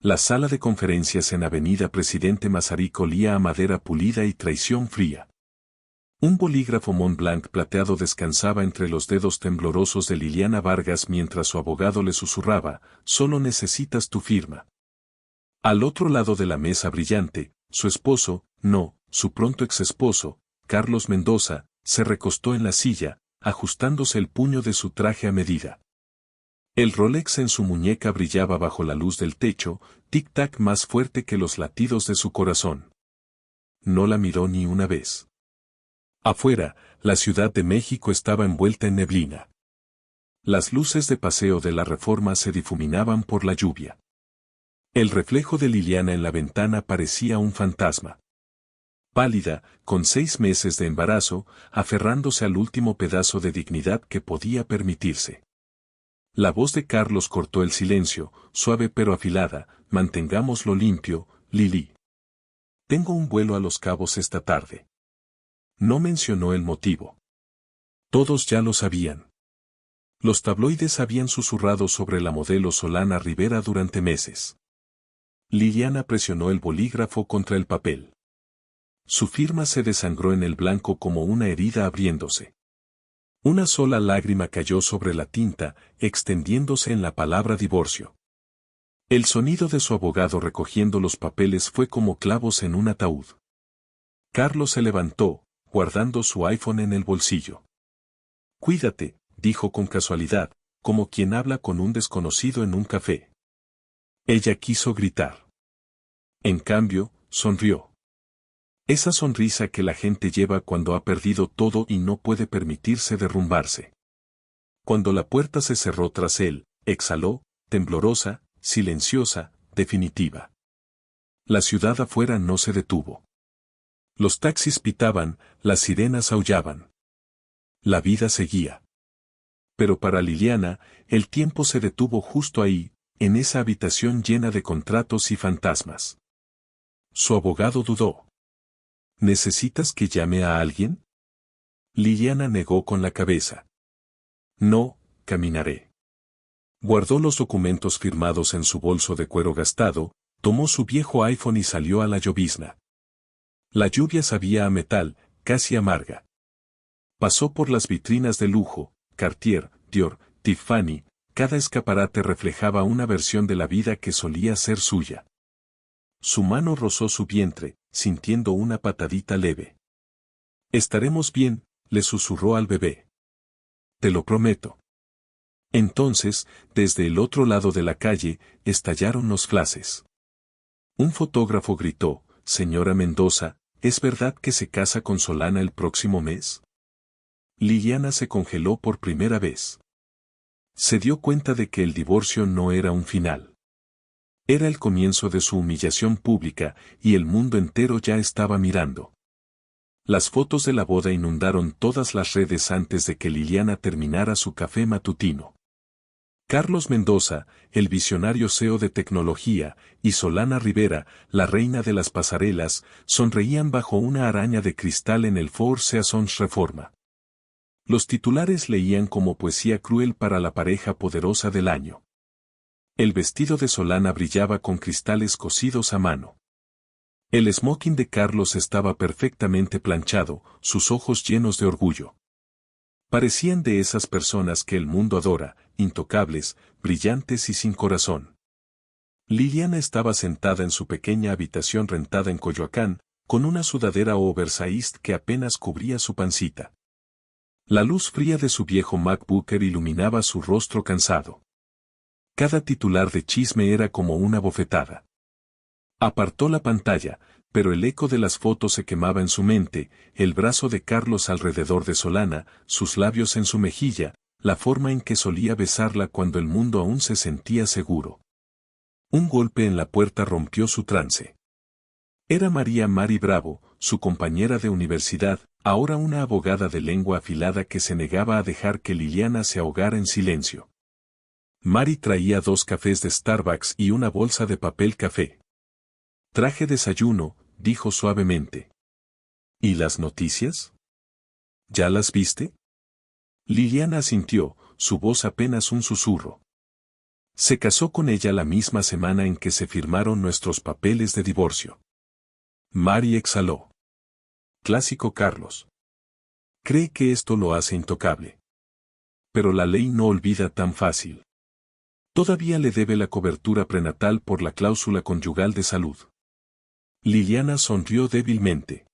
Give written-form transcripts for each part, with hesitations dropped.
La sala de conferencias en Avenida Presidente Masaryk olía a madera pulida y traición fría. Un bolígrafo Montblanc plateado descansaba entre los dedos temblorosos de Liliana Vargas mientras su abogado le susurraba, «Solo necesitas tu firma». Al otro lado de la mesa brillante, su esposo, no, su pronto exesposo, Carlos Mendoza, se recostó en la silla, ajustándose el puño de su traje a medida. El Rolex en su muñeca brillaba bajo la luz del techo, tic-tac más fuerte que los latidos de su corazón. No la miró ni una vez. Afuera, la Ciudad de México estaba envuelta en neblina. Las luces de Paseo de la Reforma se difuminaban por la lluvia. El reflejo de Liliana en la ventana parecía un fantasma. Pálida, con 6 meses de embarazo, aferrándose al último pedazo de dignidad que podía permitirse. La voz de Carlos cortó el silencio, suave pero afilada, «Mantengámoslo limpio, Lili. Tengo un vuelo a Los Cabos esta tarde». No mencionó el motivo. Todos ya lo sabían. Los tabloides habían susurrado sobre la modelo Solana Rivera durante meses. Liliana presionó el bolígrafo contra el papel. Su firma se desangró en el blanco como una herida abriéndose. Una sola lágrima cayó sobre la tinta, extendiéndose en la palabra divorcio. El sonido de su abogado recogiendo los papeles fue como clavos en un ataúd. Carlos se levantó, guardando su iPhone en el bolsillo. «Cuídate», dijo con casualidad, como quien habla con un desconocido en un café. Ella quiso gritar. En cambio, sonrió. Esa sonrisa que la gente lleva cuando ha perdido todo y no puede permitirse derrumbarse. Cuando la puerta se cerró tras él, exhaló, temblorosa, silenciosa, definitiva. La ciudad afuera no se detuvo. Los taxis pitaban, las sirenas aullaban. La vida seguía. Pero para Liliana, el tiempo se detuvo justo ahí, en esa habitación llena de contratos y fantasmas. Su abogado dudó. «¿Necesitas que llame a alguien?» Liliana negó con la cabeza. «No, caminaré». Guardó los documentos firmados en su bolso de cuero gastado, tomó su viejo iPhone y salió a la llovizna. La lluvia sabía a metal, casi amarga. Pasó por las vitrinas de lujo, Cartier, Dior, Tiffany, cada escaparate reflejaba una versión de la vida que solía ser suya. Su mano rozó su vientre, sintiendo una patadita leve. «Estaremos bien», le susurró al bebé. «Te lo prometo». Entonces, desde el otro lado de la calle, estallaron los flashes. Un fotógrafo gritó, «Señora Mendoza, ¿es verdad que se casa con Solana el próximo mes?» Liliana se congeló por primera vez. Se dio cuenta de que el divorcio no era un final. Era el comienzo de su humillación pública, y el mundo entero ya estaba mirando. Las fotos de la boda inundaron todas las redes antes de que Liliana terminara su café matutino. Carlos Mendoza, el visionario CEO de tecnología, y Solana Rivera, la reina de las pasarelas, sonreían bajo una araña de cristal en el Four Seasons Reforma. Los titulares leían como poesía cruel para la pareja poderosa del año. El vestido de Solana brillaba con cristales cosidos a mano. El smoking de Carlos estaba perfectamente planchado, sus ojos llenos de orgullo. Parecían de esas personas que el mundo adora, intocables, brillantes y sin corazón. Liliana estaba sentada en su pequeña habitación rentada en Coyoacán, con una sudadera oversized que apenas cubría su pancita. La luz fría de su viejo MacBook Air iluminaba su rostro cansado. Cada titular de chisme era como una bofetada. Apartó la pantalla, pero el eco de las fotos se quemaba en su mente, el brazo de Carlos alrededor de Solana, sus labios en su mejilla, la forma en que solía besarla cuando el mundo aún se sentía seguro. Un golpe en la puerta rompió su trance. Era María Mari Bravo, su compañera de universidad, ahora una abogada de lengua afilada que se negaba a dejar que Liliana se ahogara en silencio. Mari traía 2 cafés de Starbucks y una bolsa de papel café. «Traje desayuno», dijo suavemente. «¿Y las noticias? ¿Ya las viste?» Liliana asintió, su voz apenas un susurro. Se casó con ella la misma semana en que se firmaron nuestros papeles de divorcio. Mari exhaló. Clásico Carlos. Cree que esto lo hace intocable. Pero la ley no olvida tan fácil. Todavía le debe la cobertura prenatal por la cláusula conyugal de salud. Liliana sonrió débilmente.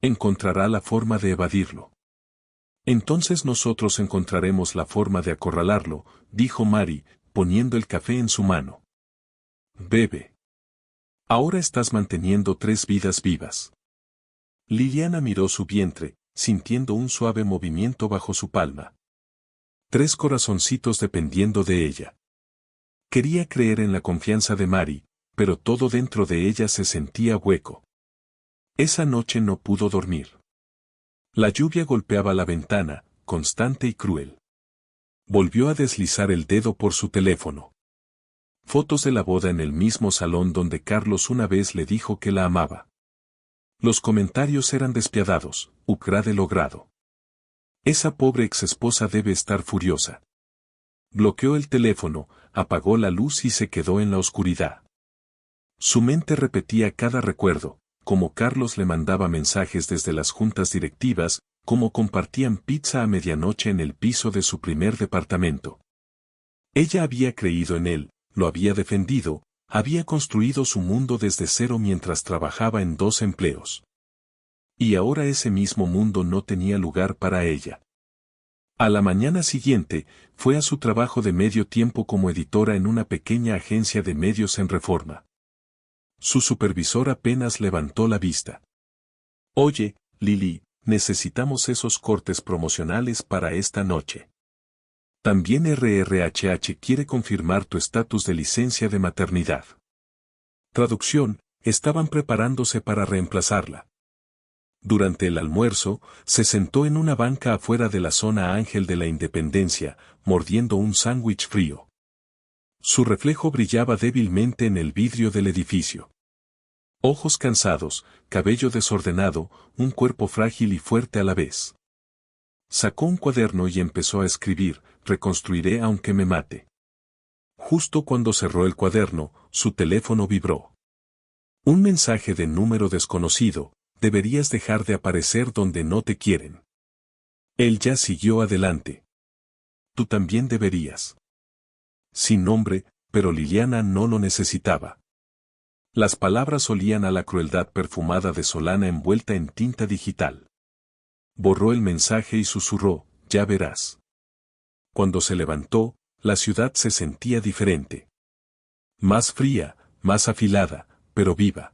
Encontrará la forma de evadirlo. Entonces nosotros encontraremos la forma de acorralarlo, dijo Mari, poniendo el café en su mano. Bebe. Ahora estás manteniendo 3 vidas vivas. Liliana miró su vientre, sintiendo un suave movimiento bajo su palma. 3 corazoncitos dependiendo de ella. Quería creer en la confianza de Mari, pero todo dentro de ella se sentía hueco. Esa noche no pudo dormir. La lluvia golpeaba la ventana, constante y cruel. Volvió a deslizar el dedo por su teléfono. Fotos de la boda en el mismo salón donde Carlos una vez le dijo que la amaba. Los comentarios eran despiadados, upgrade logrado. Esa pobre exesposa debe estar furiosa. Bloqueó el teléfono, apagó la luz y se quedó en la oscuridad. Su mente repetía cada recuerdo, como Carlos le mandaba mensajes desde las juntas directivas, como compartían pizza a medianoche en el piso de su primer departamento. Ella había creído en él, lo había defendido, había construido su mundo desde cero mientras trabajaba en 2 empleos. Y ahora ese mismo mundo no tenía lugar para ella. A la mañana siguiente, fue a su trabajo de medio tiempo como editora en una pequeña agencia de medios en Reforma. Su supervisor apenas levantó la vista. Oye, Lili, necesitamos esos cortes promocionales para esta noche. También RRHH quiere confirmar tu estatus de licencia de maternidad. Traducción, estaban preparándose para reemplazarla. Durante el almuerzo, se sentó en una banca afuera de la zona Ángel de la Independencia, mordiendo un sándwich frío. Su reflejo brillaba débilmente en el vidrio del edificio. Ojos cansados, cabello desordenado, un cuerpo frágil y fuerte a la vez. Sacó un cuaderno y empezó a escribir, reconstruiré aunque me mate. Justo cuando cerró el cuaderno, su teléfono vibró. Un mensaje de número desconocido, deberías dejar de aparecer donde no te quieren. Él ya siguió adelante. Tú también deberías. Sin nombre, pero Liliana no lo necesitaba. Las palabras olían a la crueldad perfumada de Solana envuelta en tinta digital. Borró el mensaje y susurró, ya verás. Cuando se levantó, la ciudad se sentía diferente. Más fría, más afilada, pero viva.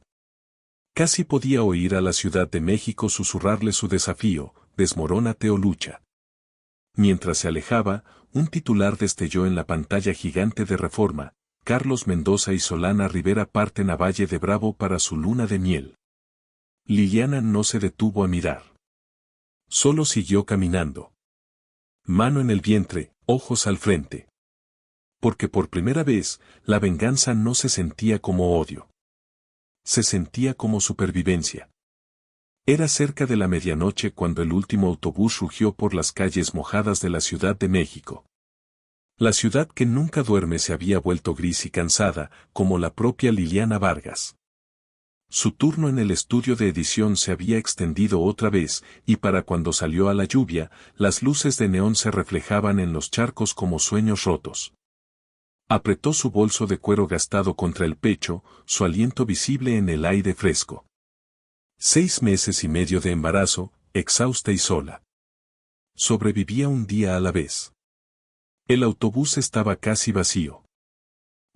Casi podía oír a la Ciudad de México susurrarle su desafío, desmorónate o lucha. Mientras se alejaba, un titular destelló en la pantalla gigante de Reforma, Carlos Mendoza y Solana Rivera parten a Valle de Bravo para su luna de miel. Liliana no se detuvo a mirar. Solo siguió caminando. Mano en el vientre, ojos al frente. Porque por primera vez, la venganza no se sentía como odio. Se sentía como supervivencia. Era cerca de la medianoche cuando el último autobús rugió por las calles mojadas de la Ciudad de México. La ciudad que nunca duerme se había vuelto gris y cansada, como la propia Liliana Vargas. Su turno en el estudio de edición se había extendido otra vez, y para cuando salió a la lluvia, las luces de neón se reflejaban en los charcos como sueños rotos. Apretó su bolso de cuero gastado contra el pecho, su aliento visible en el aire fresco. 6 meses y medio de embarazo, exhausta y sola. Sobrevivía un día a la vez. El autobús estaba casi vacío.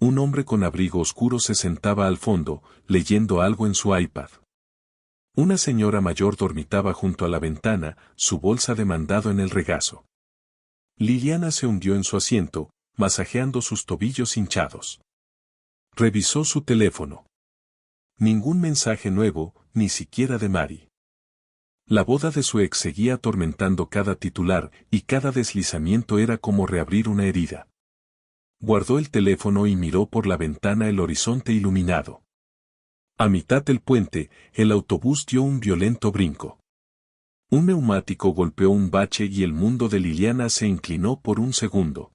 Un hombre con abrigo oscuro se sentaba al fondo, leyendo algo en su iPad. Una señora mayor dormitaba junto a la ventana, su bolsa de mandado en el regazo. Liliana se hundió en su asiento, masajeando sus tobillos hinchados. Revisó su teléfono. Ningún mensaje nuevo, ni siquiera de Mari. La boda de su ex seguía atormentando cada titular, y cada deslizamiento era como reabrir una herida. Guardó el teléfono y miró por la ventana el horizonte iluminado. A mitad del puente, el autobús dio un violento brinco. Un neumático golpeó un bache y el mundo de Liliana se inclinó por un segundo.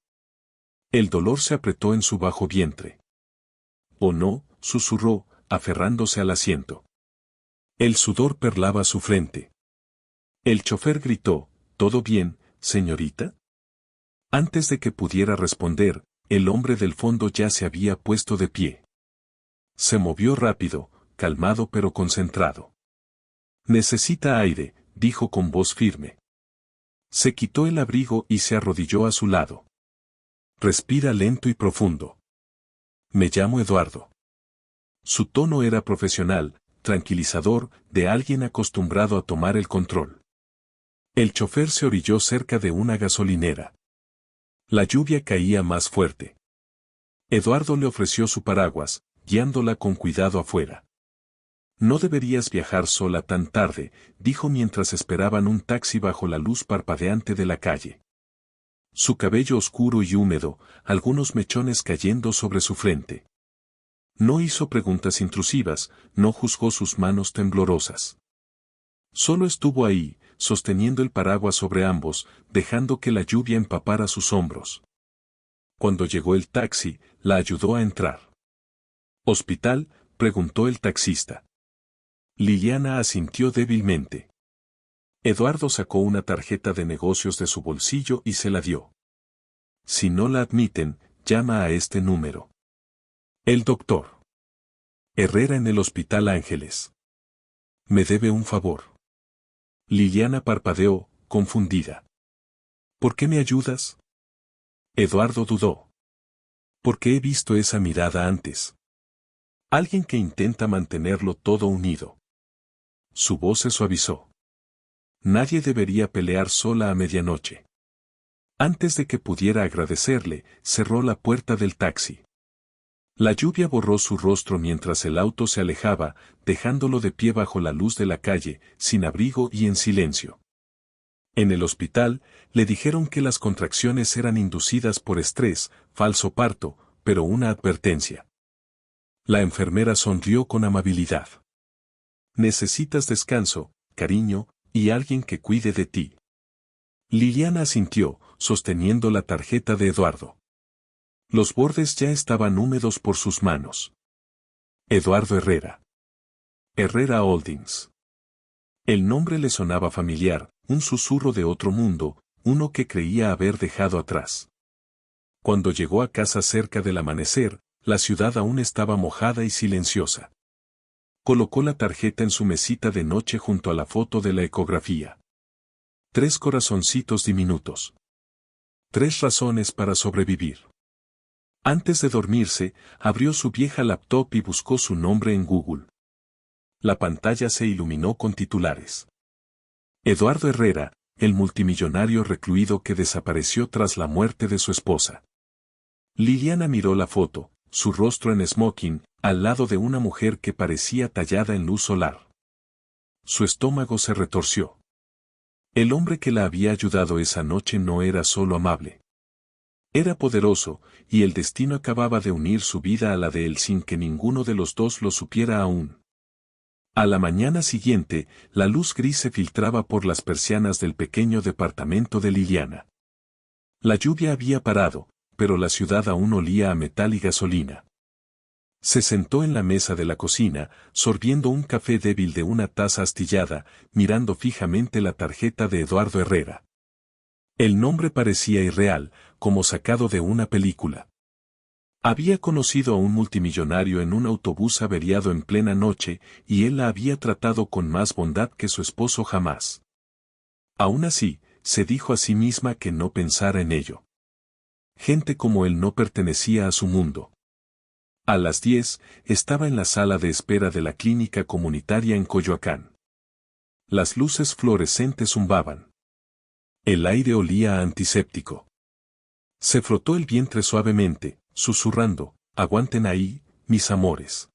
El dolor se apretó en su bajo vientre. «Oh no», susurró, aferrándose al asiento. El sudor perlaba su frente. El chofer gritó: «¿Todo bien, señorita?». Antes de que pudiera responder, el hombre del fondo ya se había puesto de pie. Se movió rápido, calmado pero concentrado. «Necesita aire», dijo con voz firme. Se quitó el abrigo y se arrodilló a su lado. «Respira lento y profundo. Me llamo Eduardo». Su tono era profesional, tranquilizador, de alguien acostumbrado a tomar el control. El chofer se orilló cerca de una gasolinera. La lluvia caía más fuerte. Eduardo le ofreció su paraguas, guiándola con cuidado afuera. «No deberías viajar sola tan tarde», dijo mientras esperaban un taxi bajo la luz parpadeante de la calle. Su cabello oscuro y húmedo, algunos mechones cayendo sobre su frente. No hizo preguntas intrusivas, no juzgó sus manos temblorosas. Solo estuvo ahí, sosteniendo el paraguas sobre ambos, dejando que la lluvia empapara sus hombros. Cuando llegó el taxi, la ayudó a entrar. «¿Hospital?», preguntó el taxista. Liliana asintió débilmente. Eduardo sacó una tarjeta de negocios de su bolsillo y se la dio. «Si no la admiten, llama a este número». «El doctor Herrera en el Hospital Ángeles. Me debe un favor». Liliana parpadeó, confundida. «¿Por qué me ayudas?». Eduardo dudó. «Porque he visto esa mirada antes. Alguien que intenta mantenerlo todo unido». Su voz se suavizó. «Nadie debería pelear sola a medianoche». Antes de que pudiera agradecerle, cerró la puerta del taxi. La lluvia borró su rostro mientras el auto se alejaba, dejándolo de pie bajo la luz de la calle, sin abrigo y en silencio. En el hospital, le dijeron que las contracciones eran inducidas por estrés, falso parto, pero una advertencia. La enfermera sonrió con amabilidad. «Necesitas descanso, cariño, y alguien que cuide de ti». Liliana asintió, sosteniendo la tarjeta de Eduardo. Los bordes ya estaban húmedos por sus manos. Eduardo Herrera. Herrera Holdings. El nombre le sonaba familiar, un susurro de otro mundo, uno que creía haber dejado atrás. Cuando llegó a casa cerca del amanecer, la ciudad aún estaba mojada y silenciosa. Colocó la tarjeta en su mesita de noche junto a la foto de la ecografía. 3 corazoncitos diminutos. 3 razones para sobrevivir. Antes de dormirse, abrió su vieja laptop y buscó su nombre en Google. La pantalla se iluminó con titulares. Eduardo Herrera, el multimillonario recluido que desapareció tras la muerte de su esposa. Liliana miró la foto, su rostro en smoking, al lado de una mujer que parecía tallada en luz solar. Su estómago se retorció. El hombre que la había ayudado esa noche no era solo amable. Era poderoso, y el destino acababa de unir su vida a la de él sin que ninguno de los dos lo supiera aún. A la mañana siguiente, la luz gris se filtraba por las persianas del pequeño departamento de Liliana. La lluvia había parado, pero la ciudad aún olía a metal y gasolina. Se sentó en la mesa de la cocina, sorbiendo un café débil de una taza astillada, mirando fijamente la tarjeta de Eduardo Herrera. El nombre parecía irreal, como sacado de una película. Había conocido a un multimillonario en un autobús averiado en plena noche, y él la había tratado con más bondad que su esposo jamás. Aún así, se dijo a sí misma que no pensara en ello. Gente como él no pertenecía a su mundo. A las 10, estaba en la sala de espera de la clínica comunitaria en Coyoacán. Las luces fluorescentes zumbaban. El aire olía a antiséptico. Se frotó el vientre suavemente, susurrando: «Aguanten ahí, mis amores».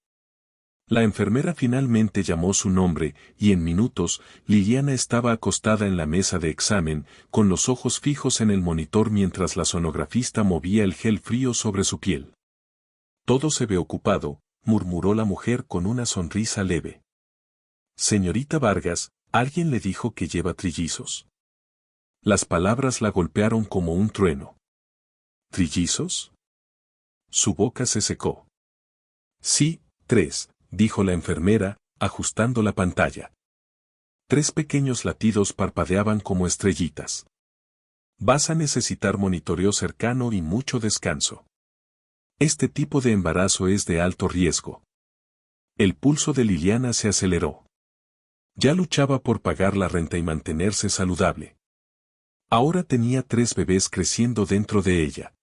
La enfermera finalmente llamó su nombre, y en minutos, Liliana estaba acostada en la mesa de examen, con los ojos fijos en el monitor mientras la sonografista movía el gel frío sobre su piel. «Todo se ve ocupado», murmuró la mujer con una sonrisa leve. «Señorita Vargas, ¿alguien le dijo que lleva trillizos?». Las palabras la golpearon como un trueno. ¿Trillizos? Su boca se secó. Sí, 3, dijo la enfermera, ajustando la pantalla. 3 pequeños latidos parpadeaban como estrellitas. Vas a necesitar monitoreo cercano y mucho descanso. Este tipo de embarazo es de alto riesgo. El pulso de Liliana se aceleró. Ya luchaba por pagar la renta y mantenerse saludable. Ahora tenía 3 bebés creciendo dentro de ella.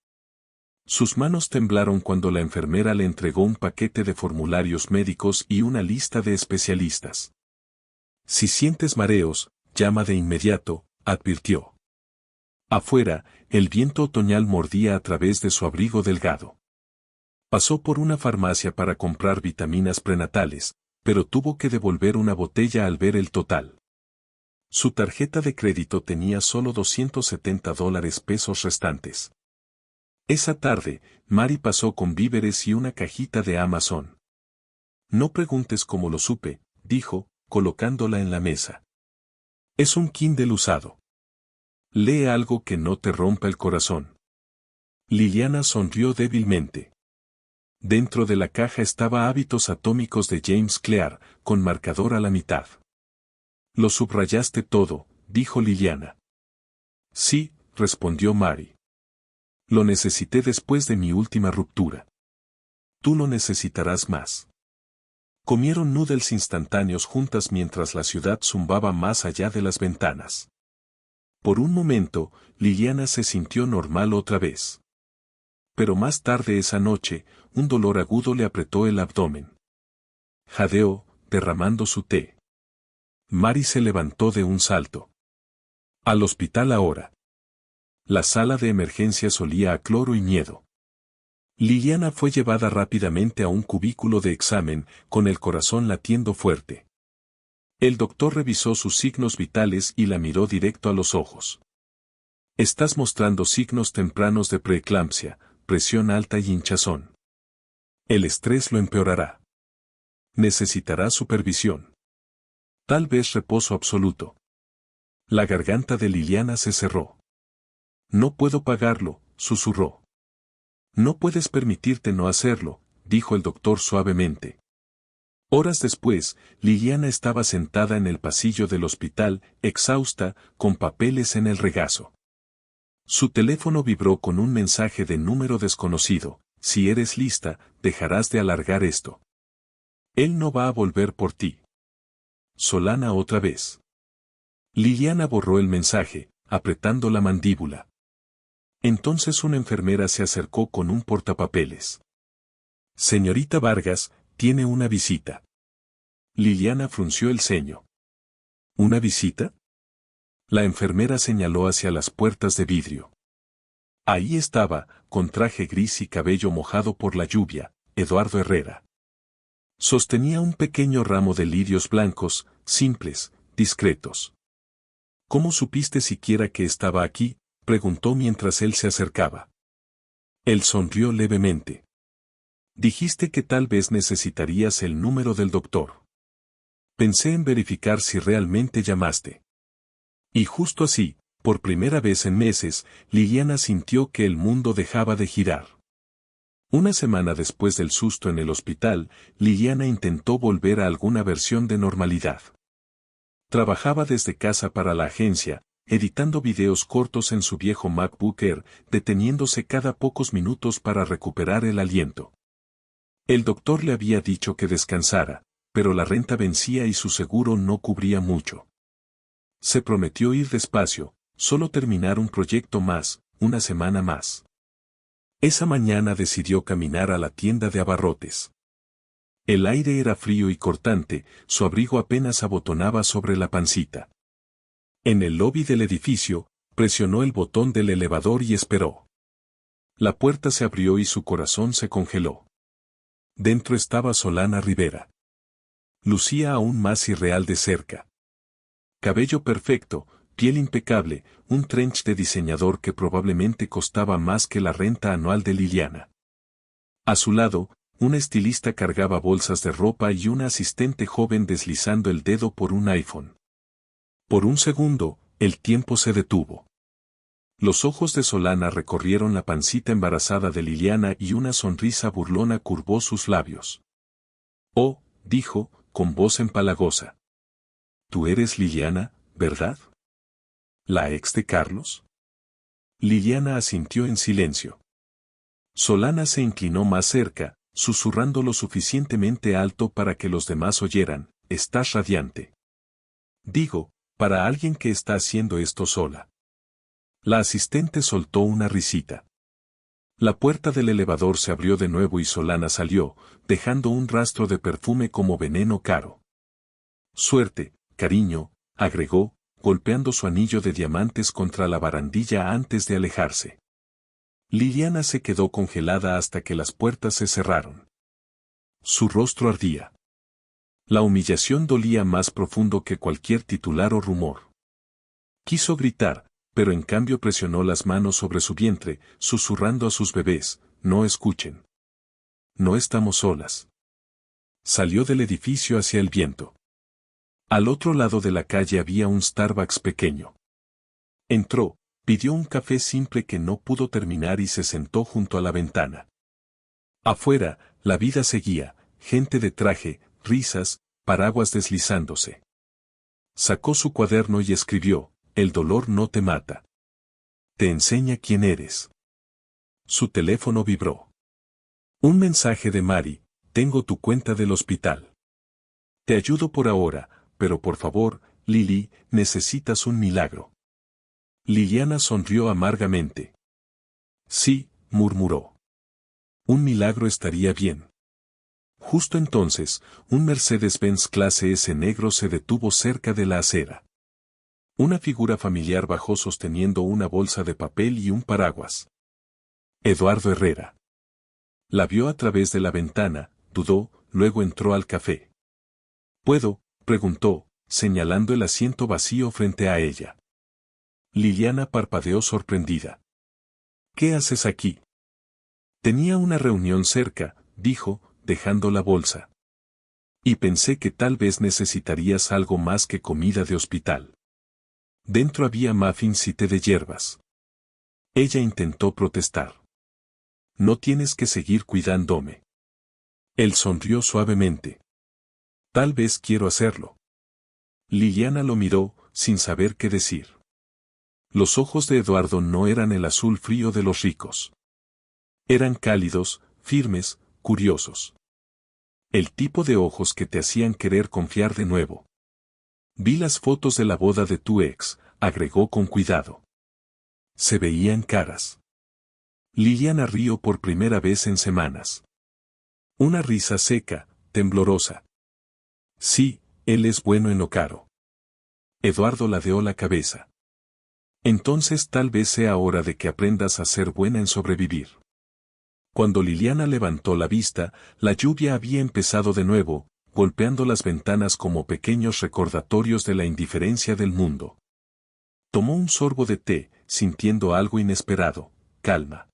Sus manos temblaron cuando la enfermera le entregó un paquete de formularios médicos y una lista de especialistas. Si sientes mareos, llama de inmediato, advirtió. Afuera, el viento otoñal mordía a través de su abrigo delgado. Pasó por una farmacia para comprar vitaminas prenatales, pero tuvo que devolver una botella al ver el total. Su tarjeta de crédito tenía solo $270 restantes. Esa tarde, Mary pasó con víveres y una cajita de Amazon. No preguntes cómo lo supe, dijo, colocándola en la mesa. Es un Kindle usado. Lee algo que no te rompa el corazón. Liliana sonrió débilmente. Dentro de la caja estaba Hábitos Atómicos de James Clear, con marcador a la mitad. Lo subrayaste todo, dijo Liliana. Sí, respondió Mary. Lo necesité después de mi última ruptura. Tú lo necesitarás más. Comieron noodles instantáneos juntas mientras la ciudad zumbaba más allá de las ventanas. Por un momento, Liliana se sintió normal otra vez. Pero más tarde esa noche, un dolor agudo le apretó el abdomen. Jadeó, derramando su té. Mary se levantó de un salto. Al hospital ahora. La sala de emergencias olía a cloro y miedo. Liliana fue llevada rápidamente a un cubículo de examen, con el corazón latiendo fuerte. El doctor revisó sus signos vitales y la miró directo a los ojos. Estás mostrando signos tempranos de preeclampsia, presión alta y hinchazón. El estrés lo empeorará. Necesitará supervisión. Tal vez reposo absoluto. La garganta de Liliana se cerró. No puedo pagarlo, susurró. No puedes permitirte no hacerlo, dijo el doctor suavemente. Horas después, Liliana estaba sentada en el pasillo del hospital, exhausta, con papeles en el regazo. Su teléfono vibró con un mensaje de número desconocido. Si eres lista, dejarás de alargar esto. Él no va a volver por ti. Solana otra vez. Liliana borró el mensaje, apretando la mandíbula. Entonces una enfermera se acercó con un portapapeles. Señorita Vargas, tiene una visita. Liliana frunció el ceño. ¿Una visita? La enfermera señaló hacia las puertas de vidrio. Ahí estaba, con traje gris y cabello mojado por la lluvia, Eduardo Herrera. Sostenía un pequeño ramo de lirios blancos, simples, discretos. ¿Cómo supiste siquiera que estaba aquí?, preguntó mientras él se acercaba. Él sonrió levemente. Dijiste que tal vez necesitarías el número del doctor. Pensé en verificar si realmente llamaste. Y justo así, por primera vez en meses, Liliana sintió que el mundo dejaba de girar. Una semana después del susto en el hospital, Liliana intentó volver a alguna versión de normalidad. Trabajaba desde casa para la agencia, editando videos cortos en su viejo MacBook Air, deteniéndose cada pocos minutos para recuperar el aliento. El doctor le había dicho que descansara, pero la renta vencía y su seguro no cubría mucho. Se prometió ir despacio, solo terminar un proyecto más, una semana más. Esa mañana decidió caminar a la tienda de abarrotes. El aire era frío y cortante, su abrigo apenas abotonaba sobre la pancita. En el lobby del edificio, presionó el botón del elevador y esperó. La puerta se abrió y su corazón se congeló. Dentro estaba Solana Rivera. Lucía aún más irreal de cerca. Cabello perfecto, piel impecable, un trench de diseñador que probablemente costaba más que la renta anual de Liliana. A su lado, un estilista cargaba bolsas de ropa y una asistente joven deslizando el dedo por un iPhone. Por un segundo, el tiempo se detuvo. Los ojos de Solana recorrieron la pancita embarazada de Liliana y una sonrisa burlona curvó sus labios. Oh, dijo, con voz empalagosa. Tú eres Liliana, ¿verdad? ¿La ex de Carlos? Liliana asintió en silencio. Solana se inclinó más cerca, susurrando lo suficientemente alto para que los demás oyeran, estás radiante. Digo, para alguien que está haciendo esto sola. La asistente soltó una risita. La puerta del elevador se abrió de nuevo y Solana salió, dejando un rastro de perfume como veneno caro. Suerte, cariño, agregó, golpeando su anillo de diamantes contra la barandilla antes de alejarse. Liliana se quedó congelada hasta que las puertas se cerraron. Su rostro ardía. La humillación dolía más profundo que cualquier titular o rumor. Quiso gritar, pero en cambio presionó las manos sobre su vientre, susurrando a sus bebés, no escuchen. No estamos solas. Salió del edificio hacia el viento. Al otro lado de la calle había un Starbucks pequeño. Entró, pidió un café simple que no pudo terminar y se sentó junto a la ventana. Afuera, la vida seguía, gente de traje, risas, paraguas deslizándose. Sacó su cuaderno y escribió, el dolor no te mata. Te enseña quién eres. Su teléfono vibró. Un mensaje de Mari, tengo tu cuenta del hospital. Te ayudo por ahora, pero por favor, Lili, necesitas un milagro. Liliana sonrió amargamente. Sí, murmuró. Un milagro estaría bien. Justo entonces, un Mercedes-Benz clase S negro se detuvo cerca de la acera. Una figura familiar bajó sosteniendo una bolsa de papel y un paraguas. Eduardo Herrera. La vio a través de la ventana, dudó, luego entró al café. ¿Puedo?, preguntó, señalando el asiento vacío frente a ella. Liliana parpadeó sorprendida. ¿Qué haces aquí? Tenía una reunión cerca, dijo, dejando la bolsa. Y pensé que tal vez necesitarías algo más que comida de hospital. Dentro había muffins y té de hierbas. Ella intentó protestar. No tienes que seguir cuidándome. Él sonrió suavemente. Tal vez quiero hacerlo. Liliana lo miró, sin saber qué decir. Los ojos de Eduardo no eran el azul frío de los ricos. Eran cálidos, firmes, curiosos. El tipo de ojos que te hacían querer confiar de nuevo. Vi las fotos de la boda de tu ex, agregó con cuidado. Se veían caras. Liliana rió por primera vez en semanas. Una risa seca, temblorosa. Sí, él es bueno en lo caro. Eduardo ladeó la cabeza. Entonces tal vez sea hora de que aprendas a ser buena en sobrevivir. Cuando Liliana levantó la vista, la lluvia había empezado de nuevo, golpeando las ventanas como pequeños recordatorios de la indiferencia del mundo. Tomó un sorbo de té, sintiendo algo inesperado, calma.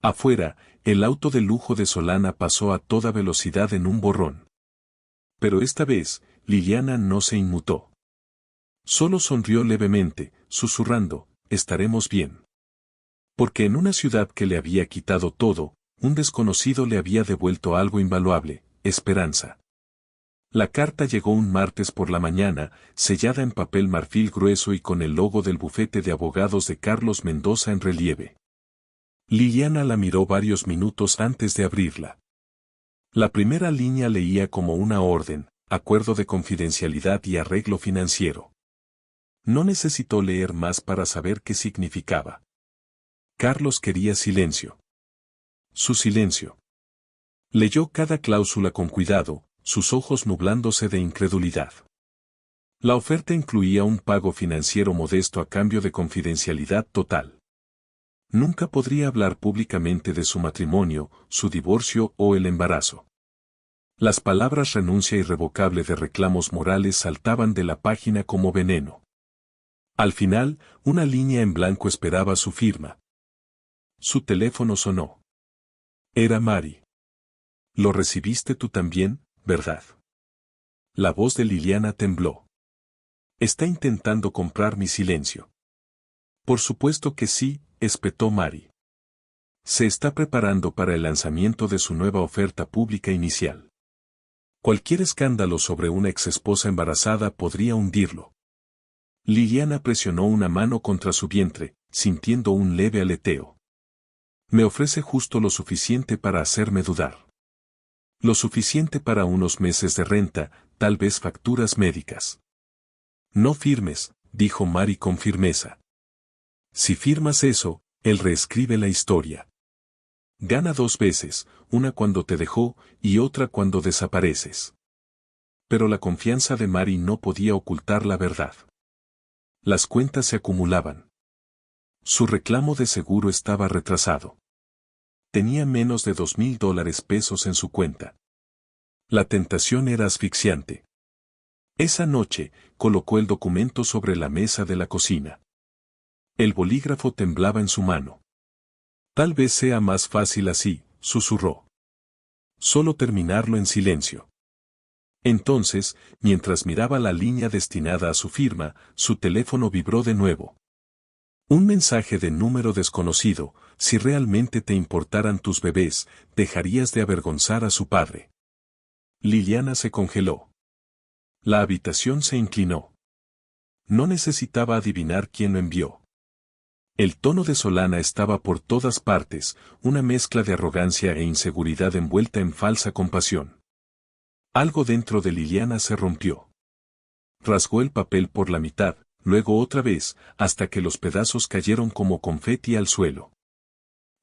Afuera, el auto de lujo de Solana pasó a toda velocidad en un borrón. Pero esta vez, Liliana no se inmutó. Solo sonrió levemente, susurrando, estaremos bien. Porque en una ciudad que le había quitado todo, un desconocido le había devuelto algo invaluable, esperanza. La carta llegó un martes por la mañana, sellada en papel marfil grueso y con el logo del bufete de abogados de Carlos Mendoza en relieve. Liliana la miró varios minutos antes de abrirla. La primera línea leía como una orden, acuerdo de confidencialidad y arreglo financiero. No necesitó leer más para saber qué significaba. Carlos quería silencio. Su silencio. Leyó cada cláusula con cuidado, sus ojos nublándose de incredulidad. La oferta incluía un pago financiero modesto a cambio de confidencialidad total. Nunca podría hablar públicamente de su matrimonio, su divorcio o el embarazo. Las palabras renuncia irrevocable de reclamos morales saltaban de la página como veneno. Al final, una línea en blanco esperaba su firma. Su teléfono sonó. Era Mari. Lo recibiste tú también, ¿verdad? La voz de Liliana tembló. Está intentando comprar mi silencio. Por supuesto que sí, espetó Mari. Se está preparando para el lanzamiento de su nueva oferta pública inicial. Cualquier escándalo sobre una exesposa embarazada podría hundirlo. Liliana presionó una mano contra su vientre, sintiendo un leve aleteo. Me ofrece justo lo suficiente para hacerme dudar. Lo suficiente para unos meses de renta, tal vez facturas médicas. No firmes, dijo Mari con firmeza. Si firmas eso, él reescribe la historia. Gana 2 veces, una cuando te dejó y otra cuando desapareces. Pero la confianza de Mari no podía ocultar la verdad. Las cuentas se acumulaban. Su reclamo de seguro estaba retrasado. Tenía menos de $2,000 en su cuenta. La tentación era asfixiante. Esa noche, colocó el documento sobre la mesa de la cocina. El bolígrafo temblaba en su mano. Tal vez sea más fácil así, susurró. Solo terminarlo en silencio. Entonces, mientras miraba la línea destinada a su firma, su teléfono vibró de nuevo. Un mensaje de número desconocido: si realmente te importaran tus bebés, dejarías de avergonzar a su padre. Liliana se congeló. La habitación se inclinó. No necesitaba adivinar quién lo envió. El tono de Solana estaba por todas partes, una mezcla de arrogancia e inseguridad envuelta en falsa compasión. Algo dentro de Liliana se rompió. Rasgó el papel por la mitad, luego otra vez, hasta que los pedazos cayeron como confeti al suelo.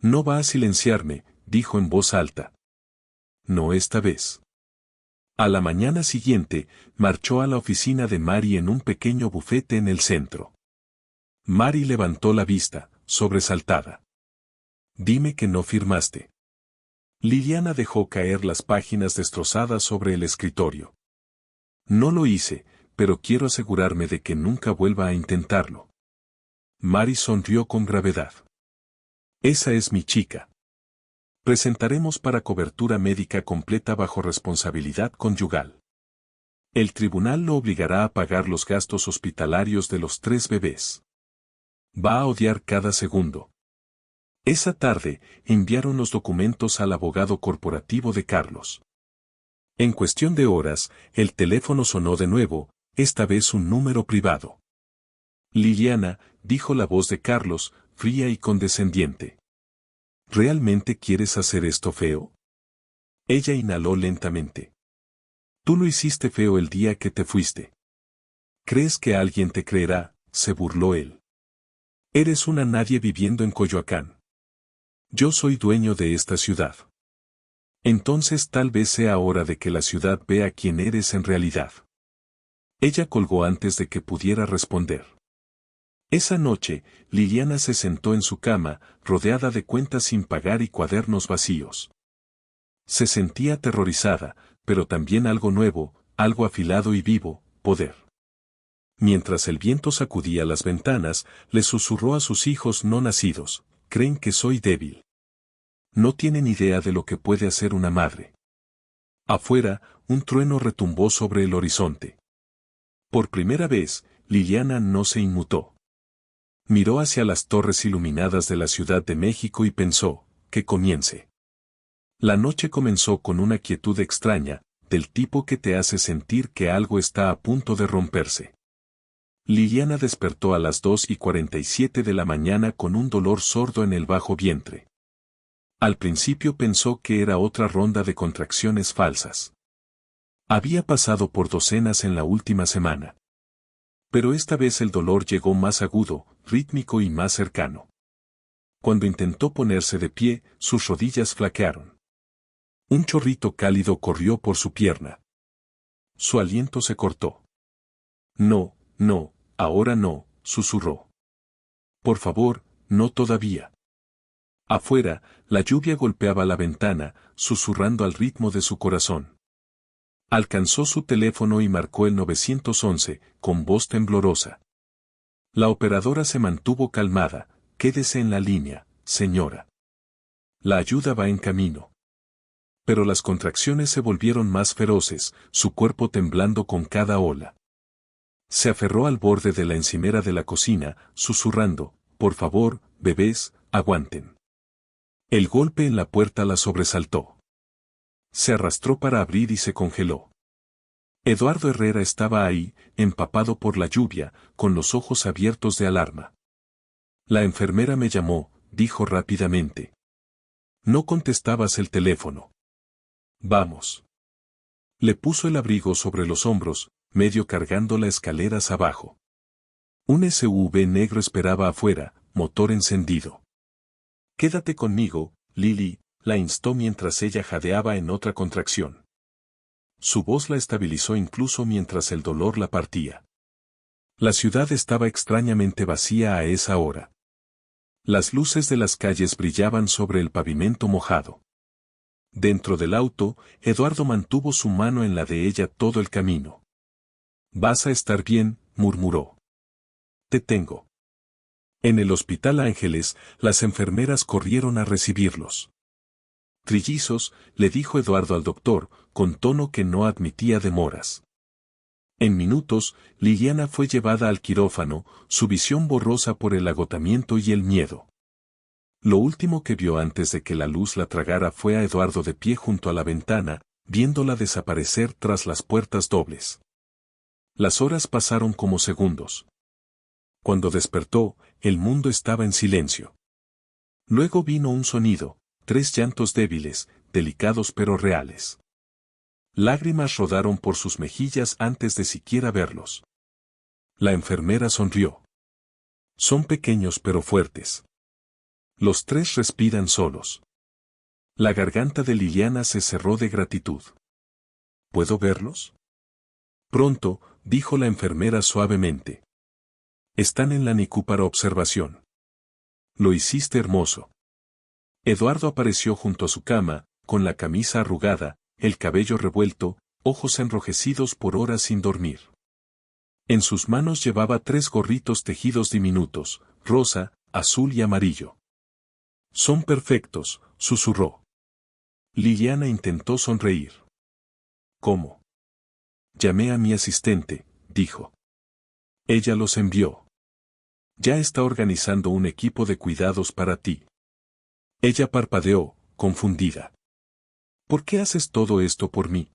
No va a silenciarme, dijo en voz alta. No esta vez. A la mañana siguiente, marchó a la oficina de Mari en un pequeño bufete en el centro. Mari levantó la vista, sobresaltada. Dime que no firmaste. Liliana dejó caer las páginas destrozadas sobre el escritorio. No lo hice, pero quiero asegurarme de que nunca vuelva a intentarlo. Mari sonrió con gravedad. Esa es mi chica. Presentaremos para cobertura médica completa bajo responsabilidad conyugal. El tribunal lo obligará a pagar los gastos hospitalarios de los 3 bebés. Va a odiar cada segundo. Esa tarde, enviaron los documentos al abogado corporativo de Carlos. En cuestión de horas, el teléfono sonó de nuevo, esta vez un número privado. Liliana, dijo la voz de Carlos, fría y condescendiente. ¿Realmente quieres hacer esto feo? Ella inhaló lentamente. Tú lo hiciste feo el día que te fuiste. ¿Crees que alguien te creerá?, se burló él. Eres una nadie viviendo en Coyoacán. Yo soy dueño de esta ciudad. Entonces tal vez sea hora de que la ciudad vea quién eres en realidad. Ella colgó antes de que pudiera responder. Esa noche, Liliana se sentó en su cama, rodeada de cuentas sin pagar y cuadernos vacíos. Se sentía aterrorizada, pero también algo nuevo, algo afilado y vivo: poder. Mientras el viento sacudía las ventanas, le susurró a sus hijos no nacidos: creen que soy débil. No tienen idea de lo que puede hacer una madre. Afuera, un trueno retumbó sobre el horizonte. Por primera vez, Liliana no se inmutó. Miró hacia las torres iluminadas de la Ciudad de México y pensó: que comience. La noche comenzó con una quietud extraña, del tipo que te hace sentir que algo está a punto de romperse. Liliana despertó a las 2:47 de la mañana con un dolor sordo en el bajo vientre. Al principio pensó que era otra ronda de contracciones falsas. Había pasado por docenas en la última semana. Pero esta vez el dolor llegó más agudo, rítmico y más cercano. Cuando intentó ponerse de pie, sus rodillas flaquearon. Un chorrito cálido corrió por su pierna. Su aliento se cortó. No, no, ahora no, susurró. Por favor, no todavía. Afuera, la lluvia golpeaba la ventana, susurrando al ritmo de su corazón. Alcanzó su teléfono y marcó el 911, con voz temblorosa. La operadora se mantuvo calmada: quédese en la línea, señora. La ayuda va en camino. Pero las contracciones se volvieron más feroces, su cuerpo temblando con cada ola. Se aferró al borde de la encimera de la cocina, susurrando: por favor, bebés, aguanten. El golpe en la puerta la sobresaltó. Se arrastró para abrir y se congeló. Eduardo Herrera estaba ahí, empapado por la lluvia, con los ojos abiertos de alarma. La enfermera me llamó, dijo rápidamente. No contestabas el teléfono. Vamos. Le puso el abrigo sobre los hombros, medio cargando las escaleras abajo. Un SUV negro esperaba afuera, motor encendido. Quédate conmigo, Lily, la instó mientras ella jadeaba en otra contracción. Su voz la estabilizó incluso mientras el dolor la partía. La ciudad estaba extrañamente vacía a esa hora. Las luces de las calles brillaban sobre el pavimento mojado. Dentro del auto, Eduardo mantuvo su mano en la de ella todo el camino. «Vas a estar bien», murmuró. «Te tengo». En el Hospital Ángeles, las enfermeras corrieron a recibirlos. «Trillizos», le dijo Eduardo al doctor, con tono que no admitía demoras. En minutos, Liliana fue llevada al quirófano, su visión borrosa por el agotamiento y el miedo. Lo último que vio antes de que la luz la tragara fue a Eduardo de pie junto a la ventana, viéndola desaparecer tras las puertas dobles. Las horas pasaron como segundos. Cuando despertó, el mundo estaba en silencio. Luego vino un sonido, 3 llantos débiles, delicados pero reales. Lágrimas rodaron por sus mejillas antes de siquiera verlos. La enfermera sonrió. Son pequeños pero fuertes. Los 3 respiran solos. La garganta de Liliana se cerró de gratitud. ¿Puedo verlos? Pronto, dijo la enfermera suavemente. Están en la NICU para observación. Lo hiciste hermoso. Eduardo apareció junto a su cama, con la camisa arrugada, el cabello revuelto, ojos enrojecidos por horas sin dormir. En sus manos llevaba 3 gorritos tejidos diminutos, rosa, azul y amarillo. Son perfectos, susurró. Liliana intentó sonreír. ¿Cómo? Llamé a mi asistente, dijo. Ella los envió. Ya está organizando un equipo de cuidados para ti. Ella parpadeó, confundida. ¿Por qué haces todo esto por mí?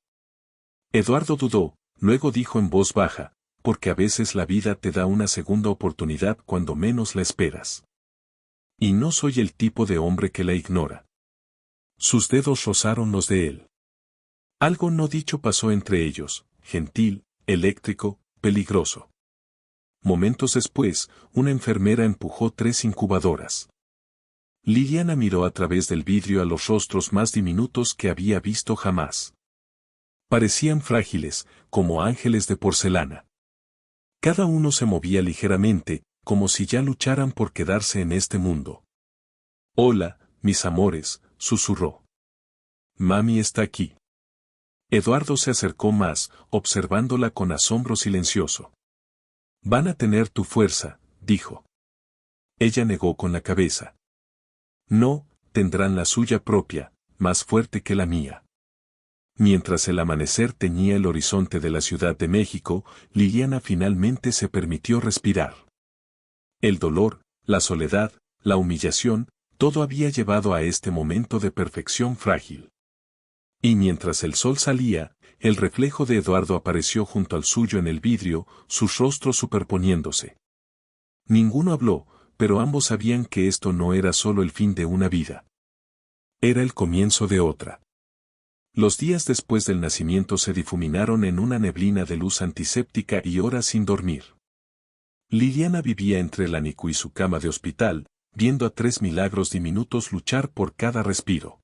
Eduardo dudó, luego dijo en voz baja, porque a veces la vida te da una segunda oportunidad cuando menos la esperas. Y no soy el tipo de hombre que la ignora. Sus dedos rozaron los de él. Algo no dicho pasó entre ellos, gentil, eléctrico, peligroso. Momentos después, una enfermera empujó 3 incubadoras. Liliana miró a través del vidrio a los rostros más diminutos que había visto jamás. Parecían frágiles, como ángeles de porcelana. Cada uno se movía ligeramente, como si ya lucharan por quedarse en este mundo. Hola, mis amores, susurró. Mami está aquí. Eduardo se acercó más, observándola con asombro silencioso. Van a tener tu fuerza, dijo. Ella negó con la cabeza. No, tendrán la suya propia, más fuerte que la mía. Mientras el amanecer teñía el horizonte de la Ciudad de México, Liliana finalmente se permitió respirar. El dolor, la soledad, la humillación, todo había llevado a este momento de perfección frágil. Y mientras el sol salía, el reflejo de Eduardo apareció junto al suyo en el vidrio, sus rostros superponiéndose. Ninguno habló, pero ambos sabían que esto no era solo el fin de una vida. Era el comienzo de otra. Los días después del nacimiento se difuminaron en una neblina de luz antiséptica y horas sin dormir. Liliana vivía entre la NICU y su cama de hospital, viendo a 3 milagros diminutos luchar por cada respiro.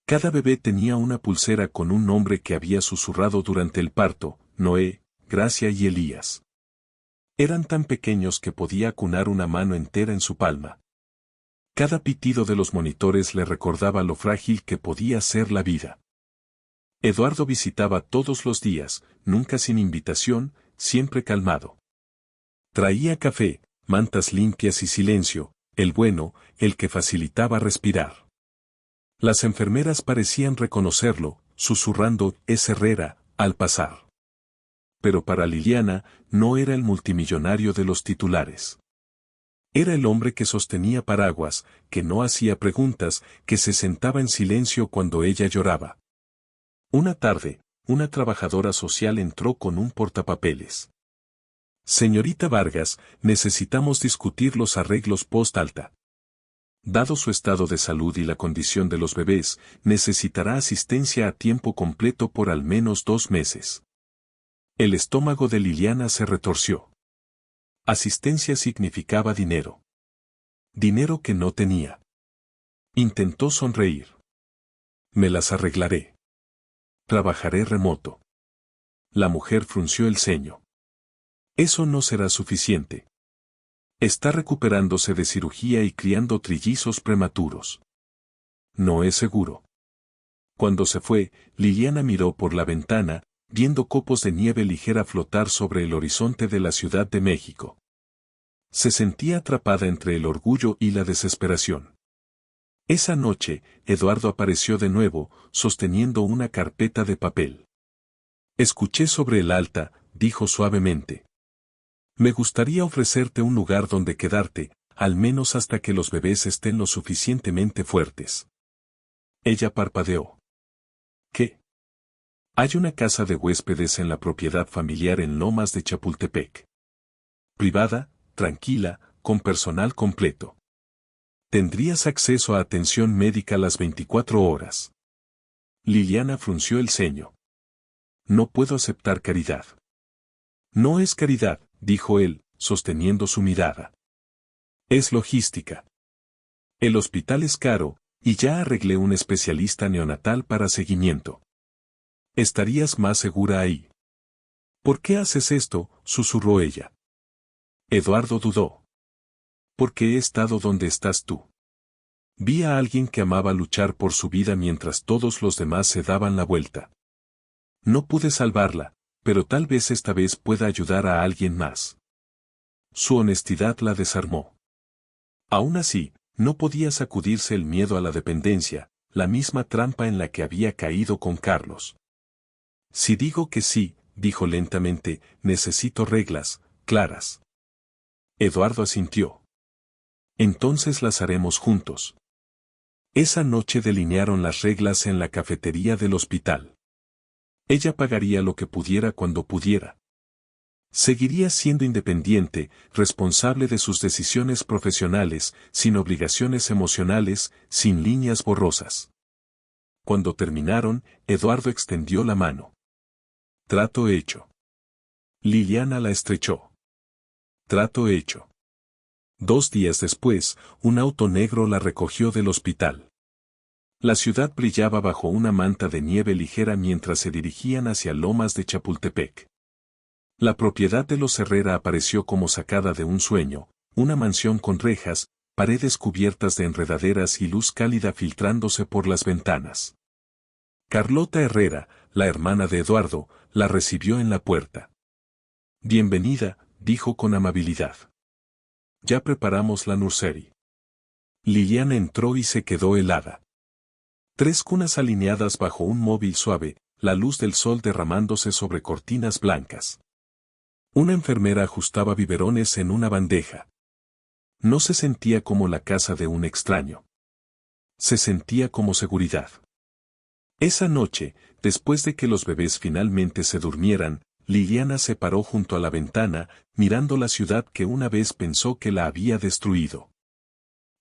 Cada bebé tenía una pulsera con un nombre que había susurrado durante el parto, Noé, Gracia y Elías. Eran tan pequeños que podía acunar una mano entera en su palma. Cada pitido de los monitores le recordaba lo frágil que podía ser la vida. Eduardo visitaba todos los días, nunca sin invitación, siempre calmado. Traía café, mantas limpias y silencio, el bueno, el que facilitaba respirar. Las enfermeras parecían reconocerlo, susurrando «Es Herrera», al pasar. Pero para Liliana, no era el multimillonario de los titulares. Era el hombre que sostenía paraguas, que no hacía preguntas, que se sentaba en silencio cuando ella lloraba. Una tarde, una trabajadora social entró con un portapapeles. Señorita Vargas, necesitamos discutir los arreglos post-alta. Dado su estado de salud y la condición de los bebés, necesitará asistencia a tiempo completo por al menos 2 meses. El estómago de Liliana se retorció. Asistencia significaba dinero. Dinero que no tenía. Intentó sonreír. Me las arreglaré. Trabajaré remoto. La mujer frunció el ceño. Eso no será suficiente. Está recuperándose de cirugía y criando trillizos prematuros. No es seguro. Cuando se fue, Liliana miró por la ventana, viendo copos de nieve ligera flotar sobre el horizonte de la Ciudad de México. Se sentía atrapada entre el orgullo y la desesperación. Esa noche, Eduardo apareció de nuevo, sosteniendo una carpeta de papel. Escuché sobre el alta, dijo suavemente. Me gustaría ofrecerte un lugar donde quedarte, al menos hasta que los bebés estén lo suficientemente fuertes. Ella parpadeó. ¿Qué? Hay una casa de huéspedes en la propiedad familiar en Lomas de Chapultepec. Privada, tranquila, con personal completo. Tendrías acceso a atención médica las 24 horas. Liliana frunció el ceño. No puedo aceptar caridad. No es caridad, dijo él, sosteniendo su mirada. Es logística. El hospital es caro, y ya arreglé un especialista neonatal para seguimiento. Estarías más segura ahí. ¿Por qué haces esto?, susurró ella. Eduardo dudó. Porque he estado donde estás tú. Vi a alguien que amaba luchar por su vida mientras todos los demás se daban la vuelta. No pude salvarla, pero tal vez esta vez pueda ayudar a alguien más. Su honestidad la desarmó. Aún así, no podía sacudirse el miedo a la dependencia, la misma trampa en la que había caído con Carlos. Si digo que sí, dijo lentamente, necesito reglas, claras. Eduardo asintió. Entonces las haremos juntos. Esa noche delinearon las reglas en la cafetería del hospital. Ella pagaría lo que pudiera cuando pudiera. Seguiría siendo independiente, responsable de sus decisiones profesionales, sin obligaciones emocionales, sin líneas borrosas. Cuando terminaron, Eduardo extendió la mano. Trato hecho. Liliana la estrechó. Trato hecho. 2 días después, un auto negro la recogió del hospital. La ciudad brillaba bajo una manta de nieve ligera mientras se dirigían hacia Lomas de Chapultepec. La propiedad de los Herrera apareció como sacada de un sueño, una mansión con rejas, paredes cubiertas de enredaderas y luz cálida filtrándose por las ventanas. Carlota Herrera, la hermana de Eduardo, la recibió en la puerta. Bienvenida, dijo con amabilidad. Ya preparamos la nursery. Liliana entró y se quedó helada. 3 cunas alineadas bajo un móvil suave, la luz del sol derramándose sobre cortinas blancas. Una enfermera ajustaba biberones en una bandeja. No se sentía como la casa de un extraño. Se sentía como seguridad. Esa noche, después de que los bebés finalmente se durmieran, Liliana se paró junto a la ventana, mirando la ciudad que una vez pensó que la había destruido.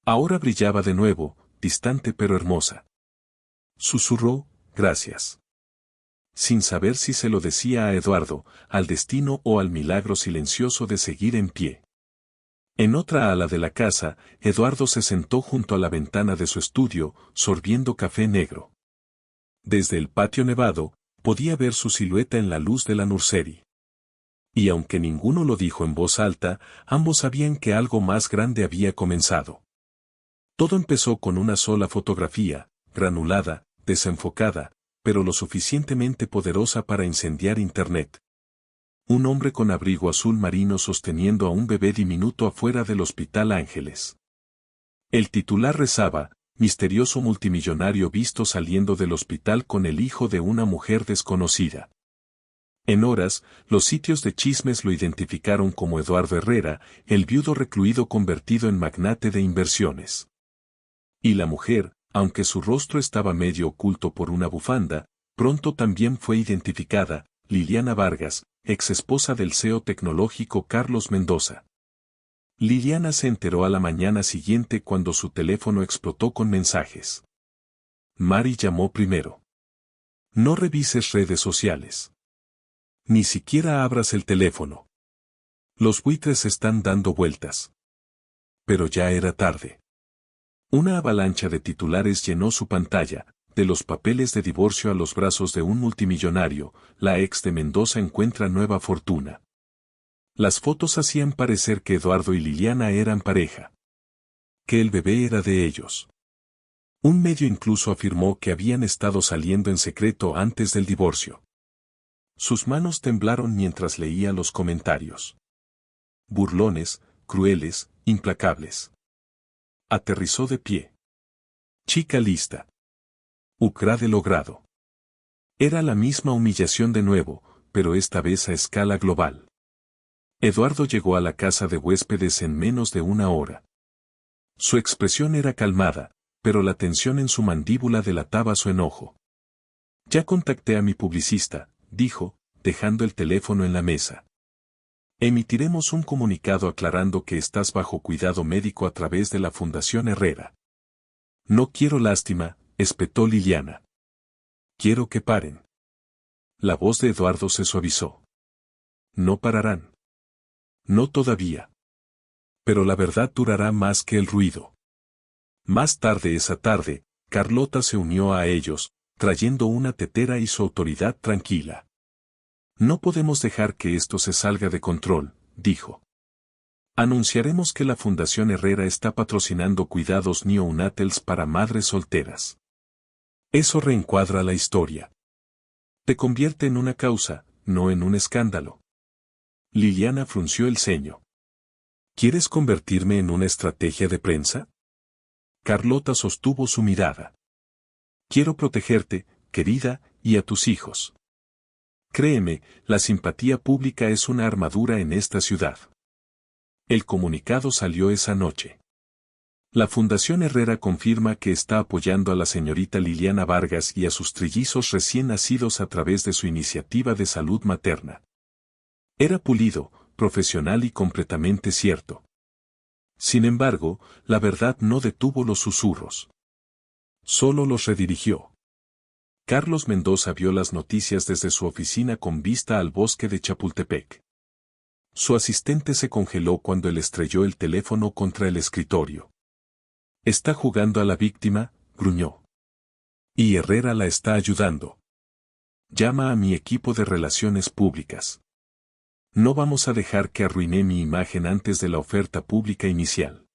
Ahora brillaba de nuevo, distante pero hermosa. Susurró, gracias. Sin saber si se lo decía a Eduardo, al destino o al milagro silencioso de seguir en pie. En otra ala de la casa, Eduardo se sentó junto a la ventana de su estudio, sorbiendo café negro. Desde el patio nevado, podía ver su silueta en la luz de la nursery. Y aunque ninguno lo dijo en voz alta, ambos sabían que algo más grande había comenzado. Todo empezó con una sola fotografía, granulada, desenfocada, pero lo suficientemente poderosa para incendiar Internet. Un hombre con abrigo azul marino sosteniendo a un bebé diminuto afuera del Hospital Ángeles. El titular rezaba, misterioso multimillonario visto saliendo del hospital con el hijo de una mujer desconocida. En horas, los sitios de chismes lo identificaron como Eduardo Herrera, el viudo recluido convertido en magnate de inversiones. Y la mujer, aunque su rostro estaba medio oculto por una bufanda, pronto también fue identificada, Liliana Vargas, ex esposa del CEO tecnológico Carlos Mendoza. Liliana se enteró a la mañana siguiente cuando su teléfono explotó con mensajes. Mari llamó primero. No revises redes sociales. Ni siquiera abras el teléfono. Los buitres están dando vueltas. Pero ya era tarde. Una avalancha de titulares llenó su pantalla, de los papeles de divorcio a los brazos de un multimillonario, la ex de Mendoza encuentra nueva fortuna. Las fotos hacían parecer que Eduardo y Liliana eran pareja. Que el bebé era de ellos. Un medio incluso afirmó que habían estado saliendo en secreto antes del divorcio. Sus manos temblaron mientras leía los comentarios. Burlones, crueles, implacables. Aterrizó de pie. Chica lista. Ucrade logrado. Era la misma humillación de nuevo, pero esta vez a escala global. Eduardo llegó a la casa de huéspedes en menos de una hora. Su expresión era calmada, pero la tensión en su mandíbula delataba su enojo. Ya contacté a mi publicista, dijo, dejando el teléfono en la mesa. Emitiremos un comunicado aclarando que estás bajo cuidado médico a través de la Fundación Herrera. No quiero lástima, espetó Liliana. Quiero que paren. La voz de Eduardo se suavizó. No pararán. No todavía. Pero la verdad durará más que el ruido. Más tarde esa tarde, Carlota se unió a ellos, trayendo una tetera y su autoridad tranquila. No podemos dejar que esto se salga de control, dijo. Anunciaremos que la Fundación Herrera está patrocinando cuidados neonatals para madres solteras. Eso reencuadra la historia. Te convierte en una causa, no en un escándalo. Liliana frunció el ceño. ¿Quieres convertirme en una estrategia de prensa? Carlota sostuvo su mirada. Quiero protegerte, querida, y a tus hijos. Créeme, la simpatía pública es una armadura en esta ciudad. El comunicado salió esa noche. La Fundación Herrera confirma que está apoyando a la señorita Liliana Vargas y a sus trillizos recién nacidos a través de su iniciativa de salud materna. Era pulido, profesional y completamente cierto. Sin embargo, la verdad no detuvo los susurros. Solo los redirigió. Carlos Mendoza vio las noticias desde su oficina con vista al bosque de Chapultepec. Su asistente se congeló cuando él estrelló el teléfono contra el escritorio. Está jugando a la víctima, gruñó. Y Herrera la está ayudando. Llama a mi equipo de relaciones públicas. No vamos a dejar que arruine mi imagen antes de la oferta pública inicial.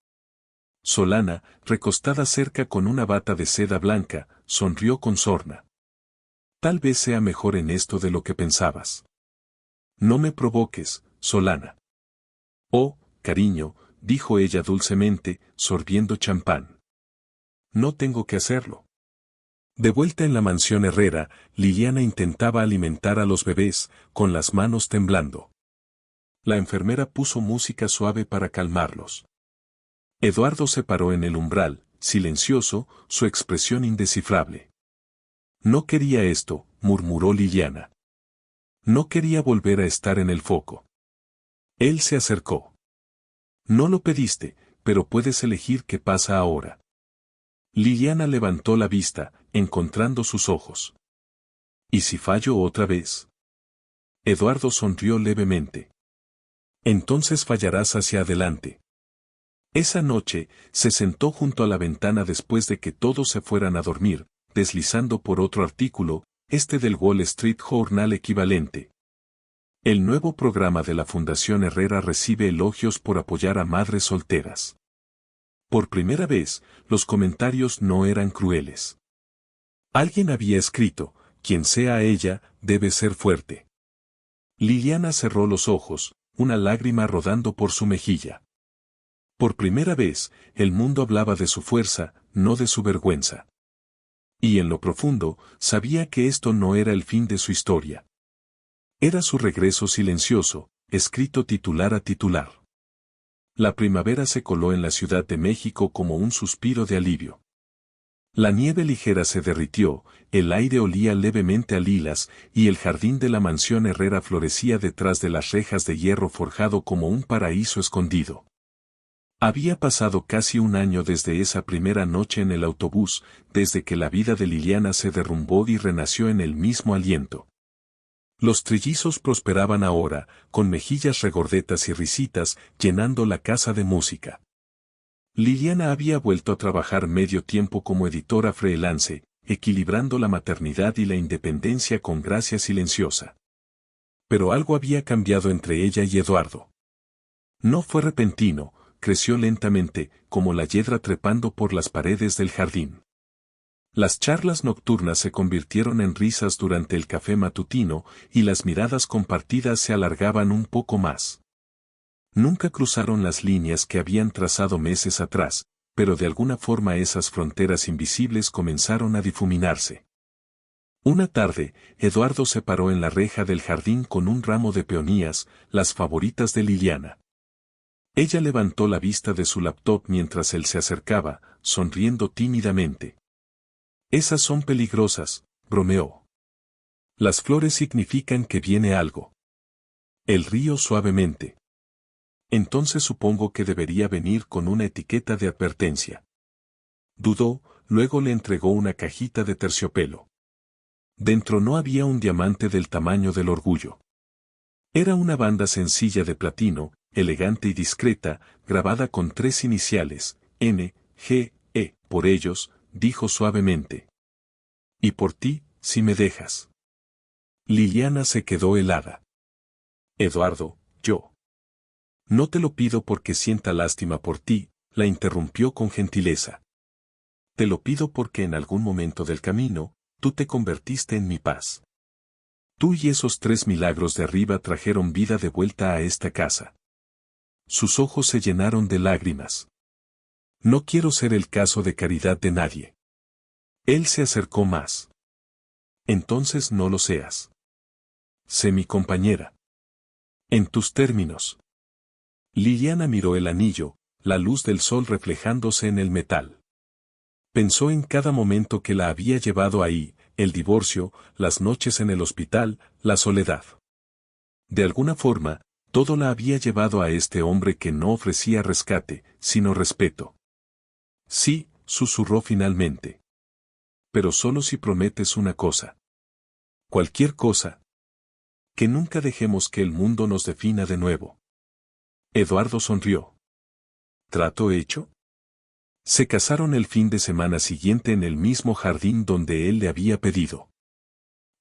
Solana, recostada cerca con una bata de seda blanca, sonrió con sorna. Tal vez sea mejor en esto de lo que pensabas. No me provoques, Solana. Oh, cariño, dijo ella dulcemente, sorbiendo champán. No tengo que hacerlo. De vuelta en la mansión Herrera, Liliana intentaba alimentar a los bebés, con las manos temblando. La enfermera puso música suave para calmarlos. Eduardo se paró en el umbral, silencioso, su expresión indescifrable. No quería esto, murmuró Liliana. No quería volver a estar en el foco. Él se acercó. No lo pediste, pero puedes elegir qué pasa ahora. Liliana levantó la vista, encontrando sus ojos. ¿Y si fallo otra vez? Eduardo sonrió levemente. Entonces fallarás hacia adelante. Esa noche, se sentó junto a la ventana después de que todos se fueran a dormir, deslizando por otro artículo, este del Wall Street Journal equivalente. El nuevo programa de la Fundación Herrera recibe elogios por apoyar a madres solteras. Por primera vez, los comentarios no eran crueles. Alguien había escrito, quien sea ella, debe ser fuerte. Liliana cerró los ojos, una lágrima rodando por su mejilla. Por primera vez, el mundo hablaba de su fuerza, no de su vergüenza. Y en lo profundo, sabía que esto no era el fin de su historia. Era su regreso silencioso, escrito titular a titular. La primavera se coló en la Ciudad de México como un suspiro de alivio. La nieve ligera se derritió, el aire olía levemente a lilas, y el jardín de la mansión Herrera florecía detrás de las rejas de hierro forjado como un paraíso escondido. Había pasado casi un año desde esa primera noche en el autobús, desde que la vida de Liliana se derrumbó y renació en el mismo aliento. Los trillizos prosperaban ahora, con mejillas regordetas y risitas, llenando la casa de música. Liliana había vuelto a trabajar medio tiempo como editora freelance, equilibrando la maternidad y la independencia con gracia silenciosa. Pero algo había cambiado entre ella y Eduardo. No fue repentino, creció lentamente, como la hiedra trepando por las paredes del jardín. Las charlas nocturnas se convirtieron en risas durante el café matutino, y las miradas compartidas se alargaban un poco más. Nunca cruzaron las líneas que habían trazado meses atrás, pero de alguna forma esas fronteras invisibles comenzaron a difuminarse. Una tarde, Eduardo se paró en la reja del jardín con un ramo de peonías, las favoritas de Liliana. Ella levantó la vista de su laptop mientras él se acercaba, sonriendo tímidamente. «Esas son peligrosas», bromeó. «Las flores significan que viene algo». Él rió suavemente. «Entonces supongo que debería venir con una etiqueta de advertencia». Dudó, luego le entregó una cajita de terciopelo. Dentro no había un diamante del tamaño del orgullo. Era una banda sencilla de platino, elegante y discreta, grabada con 3 iniciales, N, G, E. «Por ellos», dijo suavemente. «Y por ti, si me dejas». Liliana se quedó helada. «Eduardo, yo». «No te lo pido porque sienta lástima por ti», la interrumpió con gentileza. «Te lo pido porque en algún momento del camino, tú te convertiste en mi paz. Tú y esos 3 milagros de arriba trajeron vida de vuelta a esta casa». Sus ojos se llenaron de lágrimas. «No quiero ser el caso de caridad de nadie». Él se acercó más. «Entonces no lo seas. Sé mi compañera. En tus términos». Liliana miró el anillo, la luz del sol reflejándose en el metal. Pensó en cada momento que la había llevado ahí, el divorcio, las noches en el hospital, la soledad. De alguna forma, todo la había llevado a este hombre que no ofrecía rescate, sino respeto. «Sí», susurró finalmente. «Pero solo si prometes una cosa». «Cualquier cosa». «Que nunca dejemos que el mundo nos defina de nuevo». Eduardo sonrió. ¿Trato hecho? Se casaron el fin de semana siguiente en el mismo jardín donde él le había pedido.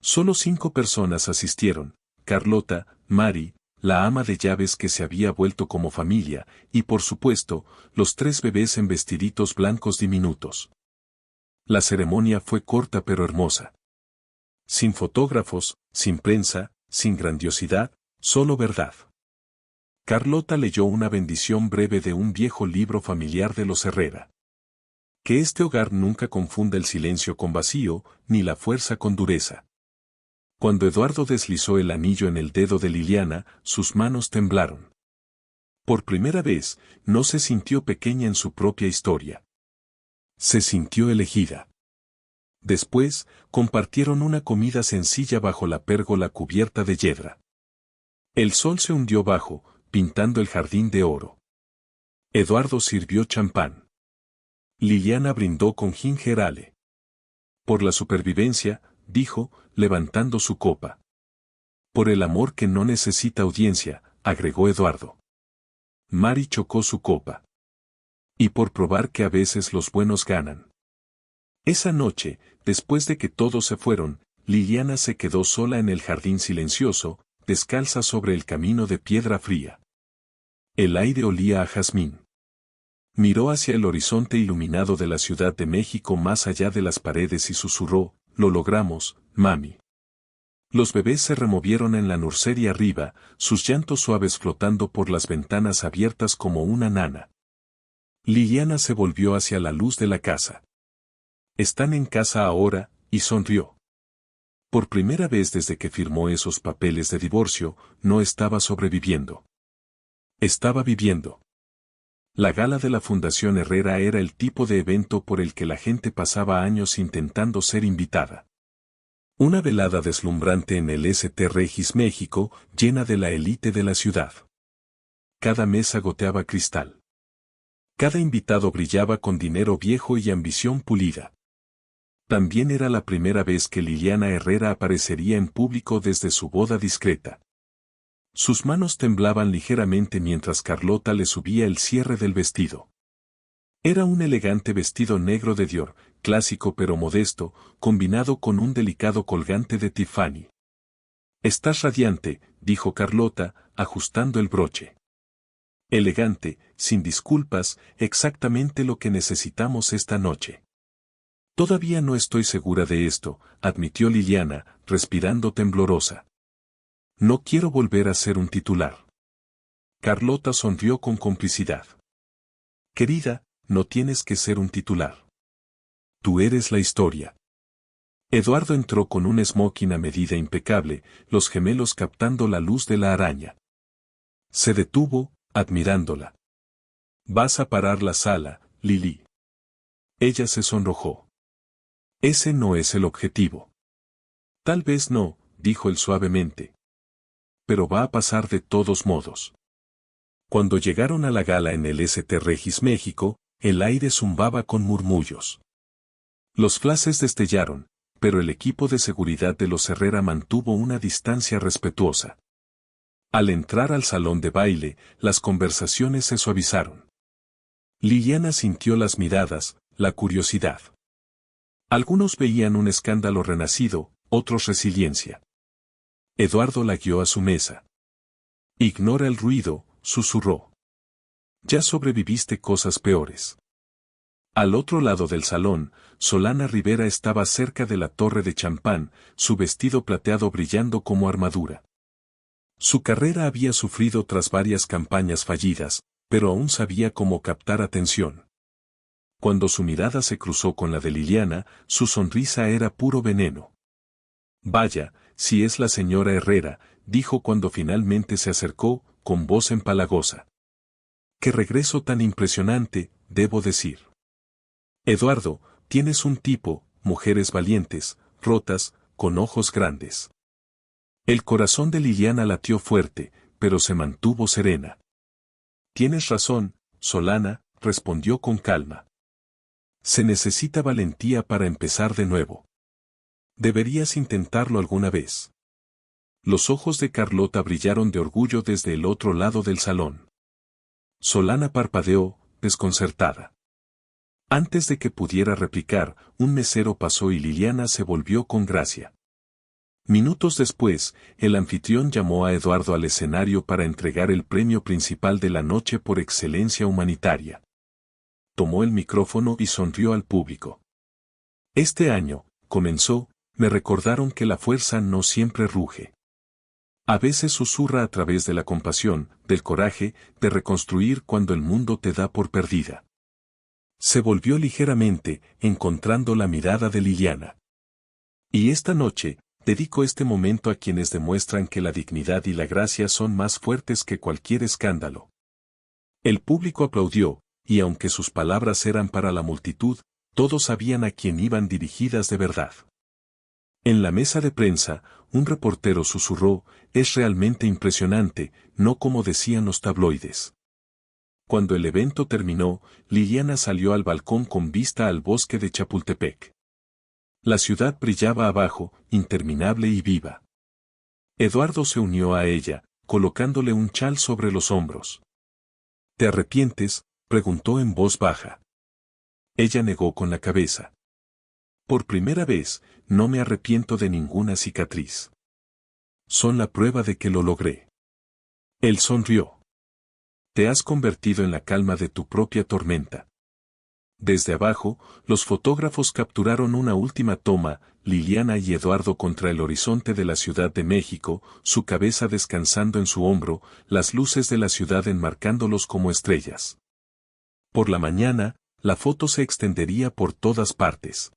Solo 5 personas asistieron: Carlota, Mari, la ama de llaves que se había vuelto como familia, y por supuesto, los 3 bebés en vestiditos blancos diminutos. La ceremonia fue corta pero hermosa. Sin fotógrafos, sin prensa, sin grandiosidad, solo verdad. Carlota leyó una bendición breve de un viejo libro familiar de los Herrera. Que este hogar nunca confunda el silencio con vacío, ni la fuerza con dureza. Cuando Eduardo deslizó el anillo en el dedo de Liliana, sus manos temblaron. Por primera vez, no se sintió pequeña en su propia historia. Se sintió elegida. Después, compartieron una comida sencilla bajo la pérgola cubierta de hiedra. El sol se hundió bajo, pintando el jardín de oro. Eduardo sirvió champán. Liliana brindó con ginger ale. «Por la supervivencia», dijo, levantando su copa. «Por el amor que no necesita audiencia», agregó Eduardo. Mari chocó su copa. «Y por probar que a veces los buenos ganan». Esa noche, después de que todos se fueron, Liliana se quedó sola en el jardín silencioso, descalza sobre el camino de piedra fría. El aire olía a jazmín. Miró hacia el horizonte iluminado de la Ciudad de México más allá de las paredes y susurró: «Lo logramos, mami». Los bebés se removieron en la nursería arriba, sus llantos suaves flotando por las ventanas abiertas como una nana. Liliana se volvió hacia la luz de la casa. «Están en casa ahora», y sonrió. Por primera vez desde que firmó esos papeles de divorcio, no estaba sobreviviendo. Estaba viviendo. La gala de la Fundación Herrera era el tipo de evento por el que la gente pasaba años intentando ser invitada. Una velada deslumbrante en el St. Regis México, llena de la élite de la ciudad. Cada mesa goteaba cristal. Cada invitado brillaba con dinero viejo y ambición pulida. También era la primera vez que Liliana Herrera aparecería en público desde su boda discreta. Sus manos temblaban ligeramente mientras Carlota le subía el cierre del vestido. Era un elegante vestido negro de Dior, clásico pero modesto, combinado con un delicado colgante de Tiffany. «Estás radiante», dijo Carlota, ajustando el broche. «Elegante, sin disculpas, exactamente lo que necesitamos esta noche». «Todavía no estoy segura de esto», admitió Liliana, respirando temblorosa. «No quiero volver a ser un titular». Carlota sonrió con complicidad. «Querida, no tienes que ser un titular. Tú eres la historia». Eduardo entró con un smoking a medida impecable, los gemelos captando la luz de la araña. Se detuvo, admirándola. «Vas a parar la sala, Lili». Ella se sonrojó. «Ese no es el objetivo». «Tal vez no», dijo él suavemente. «Pero va a pasar de todos modos». Cuando llegaron a la gala en el St. Regis México, el aire zumbaba con murmullos. Los flashes destellaron, pero el equipo de seguridad de los Herrera mantuvo una distancia respetuosa. Al entrar al salón de baile, las conversaciones se suavizaron. Liliana sintió las miradas, la curiosidad. Algunos veían un escándalo renacido, otros resiliencia. Eduardo la guió a su mesa. «Ignora el ruido», susurró. «Ya sobreviviste cosas peores». Al otro lado del salón, Solana Rivera estaba cerca de la torre de champán, su vestido plateado brillando como armadura. Su carrera había sufrido tras varias campañas fallidas, pero aún sabía cómo captar atención. Cuando su mirada se cruzó con la de Liliana, su sonrisa era puro veneno. «Vaya, si es la señora Herrera», dijo cuando finalmente se acercó, con voz empalagosa. «Qué regreso tan impresionante, debo decir. Eduardo, tienes un tipo, mujeres valientes, rotas, con ojos grandes». El corazón de Liliana latió fuerte, pero se mantuvo serena. «Tienes razón, Solana», respondió con calma. «Se necesita valentía para empezar de nuevo. Deberías intentarlo alguna vez». Los ojos de Carlota brillaron de orgullo desde el otro lado del salón. Solana parpadeó, desconcertada. Antes de que pudiera replicar, un mesero pasó y Liliana se volvió con gracia. Minutos después, el anfitrión llamó a Eduardo al escenario para entregar el premio principal de la noche por excelencia humanitaria. Tomó el micrófono y sonrió al público. «Este año», comenzó, «me recordaron que la fuerza no siempre ruge. A veces susurra a través de la compasión, del coraje, de reconstruir cuando el mundo te da por perdida». Se volvió ligeramente, encontrando la mirada de Liliana. «Y esta noche, dedico este momento a quienes demuestran que la dignidad y la gracia son más fuertes que cualquier escándalo». El público aplaudió, y aunque sus palabras eran para la multitud, todos sabían a quién iban dirigidas de verdad. En la mesa de prensa, un reportero susurró: «Es realmente impresionante, no como decían los tabloides». Cuando el evento terminó, Liliana salió al balcón con vista al bosque de Chapultepec. La ciudad brillaba abajo, interminable y viva. Eduardo se unió a ella, colocándole un chal sobre los hombros. «¿Te arrepientes?», preguntó en voz baja. Ella negó con la cabeza. «Por primera vez, no me arrepiento de ninguna cicatriz. Son la prueba de que lo logré». Él sonrió. «Te has convertido en la calma de tu propia tormenta». Desde abajo, los fotógrafos capturaron una última toma, Liliana y Eduardo contra el horizonte de la Ciudad de México, su cabeza descansando en su hombro, las luces de la ciudad enmarcándolos como estrellas. Por la mañana, la foto se extendería por todas partes.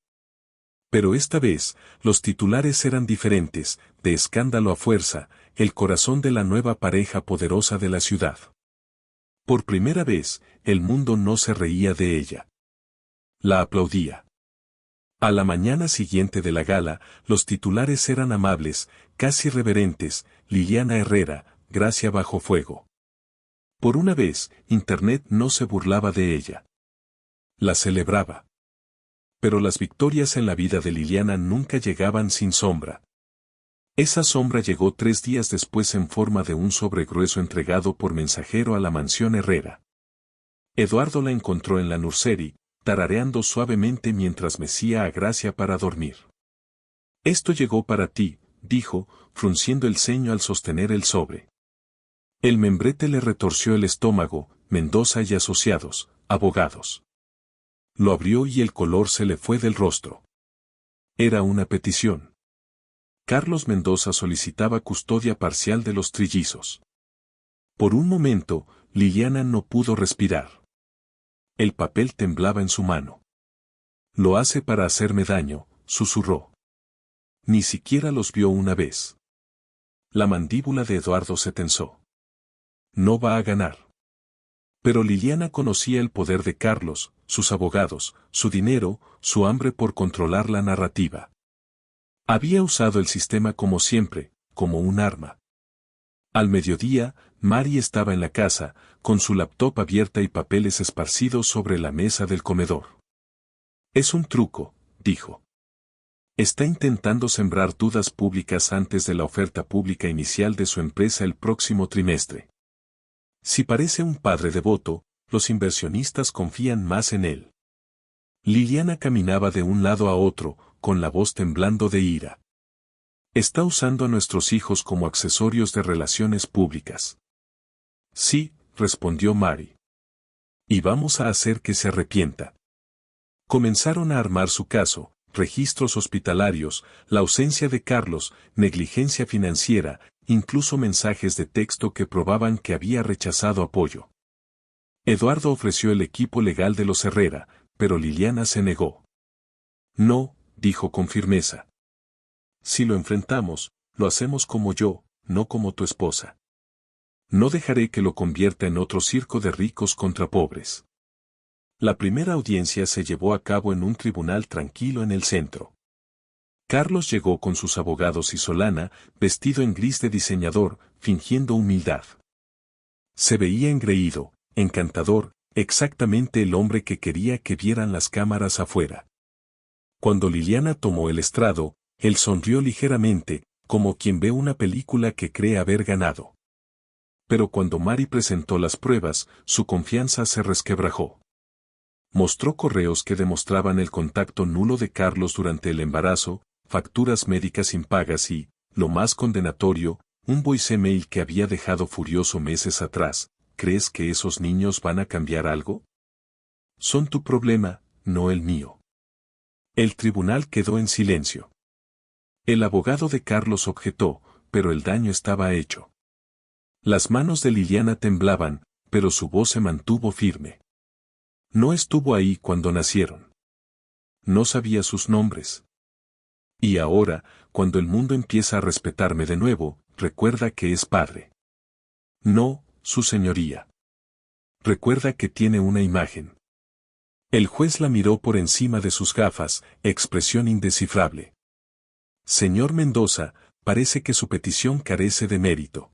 Pero esta vez, los titulares eran diferentes, de escándalo a fuerza, el corazón de la nueva pareja poderosa de la ciudad. Por primera vez, el mundo no se reía de ella. La aplaudía. A la mañana siguiente de la gala, los titulares eran amables, casi reverentes: Liliana Herrera, gracia bajo fuego. Por una vez, Internet no se burlaba de ella. La celebraba. Pero las victorias en la vida de Liliana nunca llegaban sin sombra. Esa sombra llegó 3 días después en forma de un sobre grueso entregado por mensajero a la mansión Herrera. Eduardo la encontró en la nursery, tarareando suavemente mientras mecía a Gracia para dormir. «Esto llegó para ti», dijo, frunciendo el ceño al sostener el sobre. El membrete le retorció el estómago: Mendoza y Asociados, abogados. Lo abrió y el color se le fue del rostro. Era una petición. Carlos Mendoza solicitaba custodia parcial de los trillizos. Por un momento, Liliana no pudo respirar. El papel temblaba en su mano. «Lo hace para hacerme daño», susurró. Ni siquiera los vio una vez. La mandíbula de Eduardo se tensó. No va a ganar. Pero Liliana conocía el poder de Carlos, sus abogados, su dinero, su hambre por controlar la narrativa. Había usado el sistema como siempre, como un arma. Al mediodía, Mari estaba en la casa, con su laptop abierta y papeles esparcidos sobre la mesa del comedor. «Es un truco», dijo. «Está intentando sembrar dudas públicas antes de la oferta pública inicial de su empresa el próximo trimestre. Si parece un padre devoto, los inversionistas confían más en él». Liliana caminaba de un lado a otro, con la voz temblando de ira. «Está usando a nuestros hijos como accesorios de relaciones públicas». «Sí», respondió Mari. «Y vamos a hacer que se arrepienta». Comenzaron a armar su caso: registros hospitalarios, la ausencia de Carlos, negligencia financiera, incluso mensajes de texto que probaban que había rechazado apoyo. Eduardo ofreció el equipo legal de los Herrera, pero Liliana se negó. «No», dijo con firmeza. «Si lo enfrentamos, lo hacemos como yo, no como tu esposa. No dejaré que lo convierta en otro circo de ricos contra pobres». La primera audiencia se llevó a cabo en un tribunal tranquilo en el centro. Carlos llegó con sus abogados y Solana, vestido en gris de diseñador, fingiendo humildad. Se veía engreído, encantador, exactamente el hombre que quería que vieran las cámaras afuera. Cuando Liliana tomó el estrado, él sonrió ligeramente, como quien ve una película que cree haber ganado. Pero cuando Mari presentó las pruebas, su confianza se resquebrajó. Mostró correos que demostraban el contacto nulo de Carlos durante el embarazo, facturas médicas impagas y, lo más condenatorio, un voicemail que había dejado furioso meses atrás. «¿Crees que esos niños van a cambiar algo? Son tu problema, no el mío». El tribunal quedó en silencio. El abogado de Carlos objetó, pero el daño estaba hecho. Las manos de Liliana temblaban, pero su voz se mantuvo firme. No estuvo ahí cuando nacieron. No sabía sus nombres. Y ahora, cuando el mundo empieza a respetarme de nuevo, recuerda que es padre. No, su señoría. Recuerda que tiene una imagen. El juez la miró por encima de sus gafas, expresión indescifrable. «Señor Mendoza, parece que su petición carece de mérito.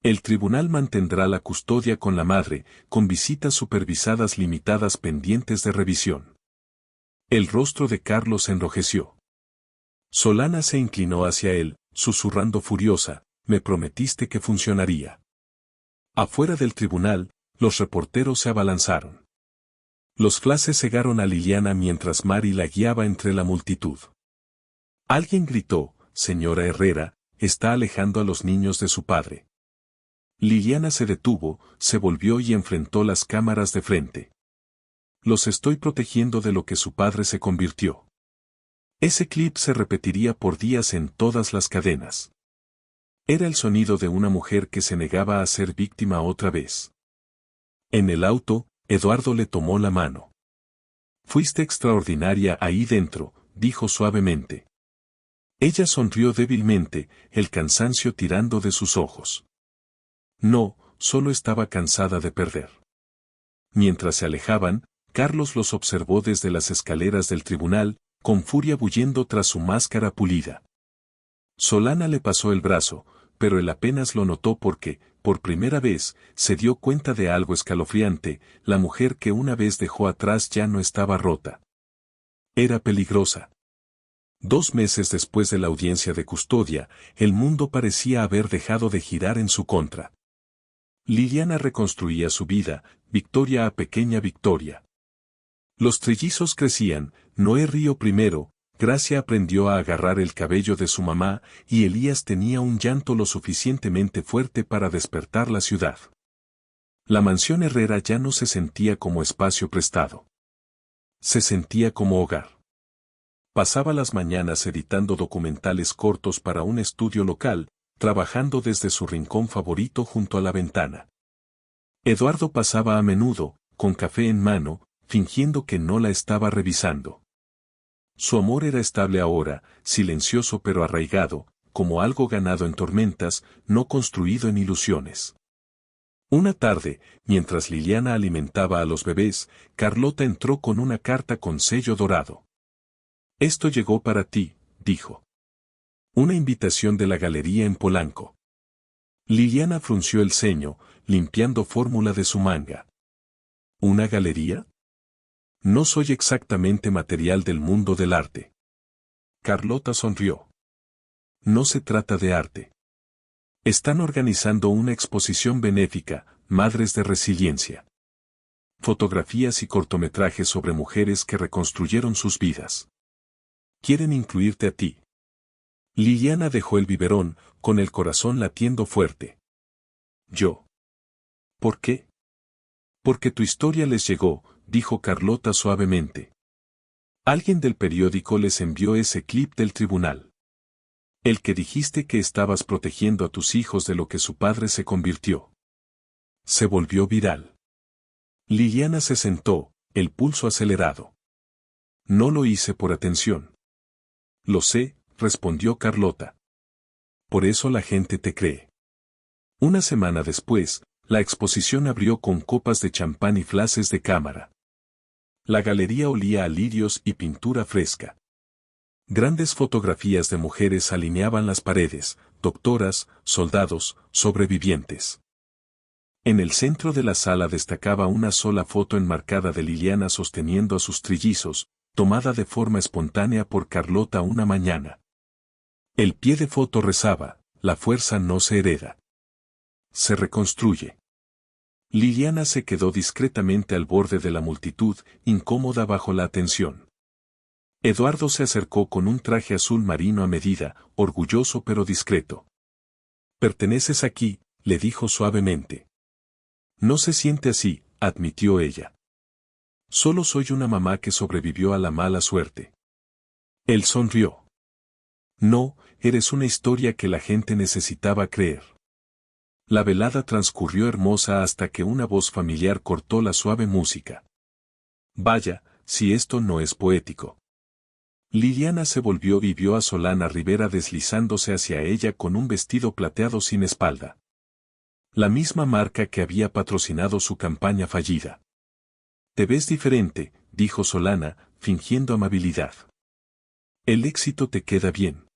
El tribunal mantendrá la custodia con la madre, con visitas supervisadas limitadas pendientes de revisión». El rostro de Carlos se enrojeció. Solana se inclinó hacia él, susurrando furiosa: «Me prometiste que funcionaría». Afuera del tribunal, los reporteros se abalanzaron. Los flashes cegaron a Liliana mientras Mari la guiaba entre la multitud. Alguien gritó: «Señora Herrera, está alejando a los niños de su padre». Liliana se detuvo, se volvió y enfrentó las cámaras de frente. «Los estoy protegiendo de lo que su padre se convirtió». Ese clip se repetiría por días en todas las cadenas. Era el sonido de una mujer que se negaba a ser víctima otra vez. En el auto, Eduardo le tomó la mano. «Fuiste extraordinaria ahí dentro», dijo suavemente. Ella sonrió débilmente, el cansancio tirando de sus ojos. No, solo estaba cansada de perder. Mientras se alejaban, Carlos los observó desde las escaleras del tribunal, con furia bullendo tras su máscara pulida. Solana le pasó el brazo, pero él apenas lo notó porque, por primera vez, se dio cuenta de algo escalofriante: la mujer que una vez dejó atrás ya no estaba rota. Era peligrosa. 2 meses después de la audiencia de custodia, el mundo parecía haber dejado de girar en su contra. Liliana reconstruía su vida, victoria a pequeña victoria. Los trillizos crecían, Noé rió primero, Gracia aprendió a agarrar el cabello de su mamá, y Elías tenía un llanto lo suficientemente fuerte para despertar la ciudad. La mansión Herrera ya no se sentía como espacio prestado. Se sentía como hogar. Pasaba las mañanas editando documentales cortos para un estudio local, trabajando desde su rincón favorito junto a la ventana. Eduardo pasaba a menudo, con café en mano, fingiendo que no la estaba revisando. Su amor era estable ahora, silencioso pero arraigado, como algo ganado en tormentas, no construido en ilusiones. Una tarde, mientras Liliana alimentaba a los bebés, Carlota entró con una carta con sello dorado. «Esto llegó para ti», dijo. Una invitación de la galería en Polanco. Liliana frunció el ceño, limpiando fórmula de su manga. ¿Una galería? No soy exactamente material del mundo del arte. Carlota sonrió. No se trata de arte. Están organizando una exposición benéfica, Madres de Resiliencia. Fotografías y cortometrajes sobre mujeres que reconstruyeron sus vidas. Quieren incluirte a ti. Liliana dejó el biberón, con el corazón latiendo fuerte. ¿Yo? ¿Por qué? Porque tu historia les llegó, dijo Carlota suavemente. Alguien del periódico les envió ese clip del tribunal. El que dijiste que estabas protegiendo a tus hijos de lo que su padre se convirtió. Se volvió viral. Liliana se sentó, el pulso acelerado. No lo hice por atención. Lo sé, respondió Carlota. Por eso la gente te cree. Una semana después, la exposición abrió con copas de champán y flashes de cámara. La galería olía a lirios y pintura fresca. Grandes fotografías de mujeres alineaban las paredes, doctoras, soldados, sobrevivientes. En el centro de la sala destacaba una sola foto enmarcada de Liliana sosteniendo a sus trillizos, tomada de forma espontánea por Carlota una mañana. El pie de foto rezaba: la fuerza no se hereda. Se reconstruye. Liliana se quedó discretamente al borde de la multitud, incómoda bajo la atención. Eduardo se acercó con un traje azul marino a medida, orgulloso pero discreto. «Perteneces aquí», le dijo suavemente. «No se siente así», admitió ella. «Solo soy una mamá que sobrevivió a la mala suerte». Él sonrió. «No, eres una historia que la gente necesitaba creer». La velada transcurrió hermosa hasta que una voz familiar cortó la suave música. «Vaya, si esto no es poético». Liliana se volvió y vio a Solana Rivera deslizándose hacia ella con un vestido plateado sin espalda. La misma marca que había patrocinado su campaña fallida. «Te ves diferente», dijo Solana, fingiendo amabilidad. «El éxito te queda bien».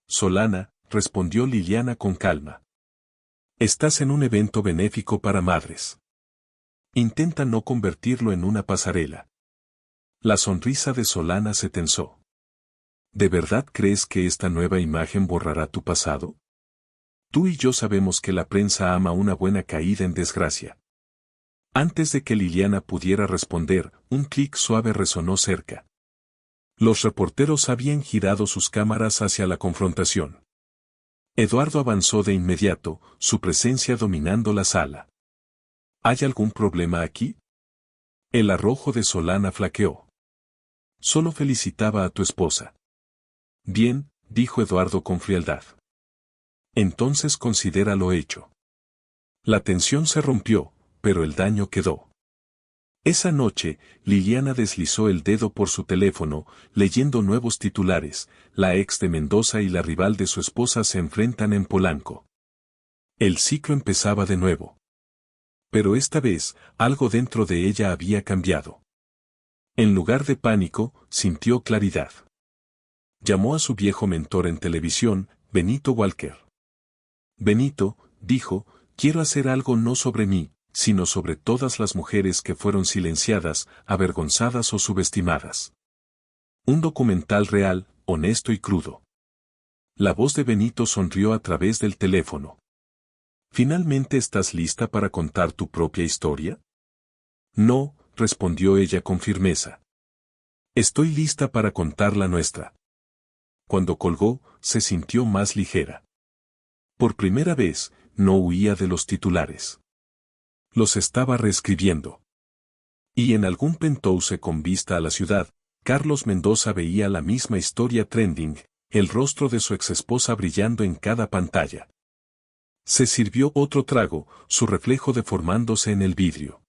«Solana», respondió Liliana con calma. «Estás en un evento benéfico para madres. Intenta no convertirlo en una pasarela». La sonrisa de Solana se tensó. ¿De verdad crees que esta nueva imagen borrará tu pasado? Tú y yo sabemos que la prensa ama una buena caída en desgracia. Antes de que Liliana pudiera responder, un clic suave resonó cerca. Los reporteros habían girado sus cámaras hacia la confrontación. Eduardo avanzó de inmediato, su presencia dominando la sala. ¿Hay algún problema aquí? El arrojo de Solana flaqueó. Solo felicitaba a tu esposa. Bien, dijo Eduardo con frialdad. Entonces considéralo hecho. La tensión se rompió, pero el daño quedó. Esa noche, Liliana deslizó el dedo por su teléfono, leyendo nuevos titulares: la ex de Mendoza y la rival de su esposa se enfrentan en Polanco. El ciclo empezaba de nuevo. Pero esta vez, algo dentro de ella había cambiado. En lugar de pánico, sintió claridad. Llamó a su viejo mentor en televisión, Benito Walker. Benito, dijo, quiero hacer algo no sobre mí, sino sobre todas las mujeres que fueron silenciadas, avergonzadas o subestimadas. Un documental real, honesto y crudo. La voz de Benito sonrió a través del teléfono. ¿Finalmente estás lista para contar tu propia historia? No, respondió ella con firmeza. Estoy lista para contar la nuestra. Cuando colgó, se sintió más ligera. Por primera vez, no huía de los titulares. Los estaba reescribiendo. Y en algún penthouse con vista a la ciudad, Carlos Mendoza veía la misma historia trending, el rostro de su exesposa brillando en cada pantalla. Se sirvió otro trago, su reflejo deformándose en el vidrio.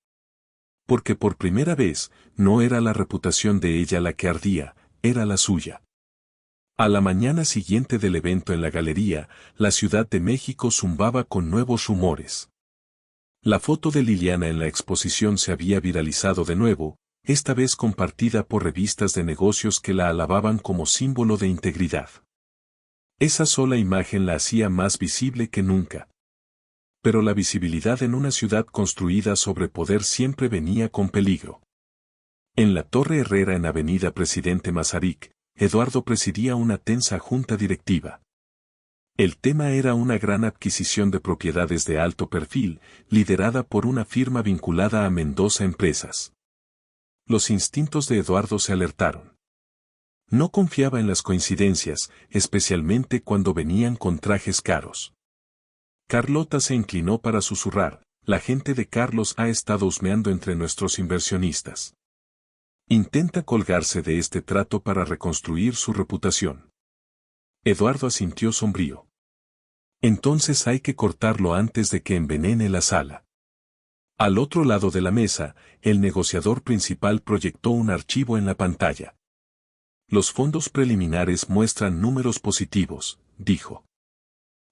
Porque por primera vez, no era la reputación de ella la que ardía, era la suya. A la mañana siguiente del evento en la galería, la Ciudad de México zumbaba con nuevos rumores. La foto de Liliana en la exposición se había viralizado de nuevo, esta vez compartida por revistas de negocios que la alababan como símbolo de integridad. Esa sola imagen la hacía más visible que nunca. Pero la visibilidad en una ciudad construida sobre poder siempre venía con peligro. En la Torre Herrera en Avenida Presidente Masaryk, Eduardo presidía una tensa junta directiva. El tema era una gran adquisición de propiedades de alto perfil, liderada por una firma vinculada a Mendoza Empresas. Los instintos de Eduardo se alertaron. No confiaba en las coincidencias, especialmente cuando venían con trajes caros. Carlota se inclinó para susurrar: la gente de Carlos ha estado husmeando entre nuestros inversionistas. Intenta colgarse de este trato para reconstruir su reputación. Eduardo asintió sombrío. Entonces hay que cortarlo antes de que envenene la sala. Al otro lado de la mesa, el negociador principal proyectó un archivo en la pantalla. Los fondos preliminares muestran números positivos, dijo.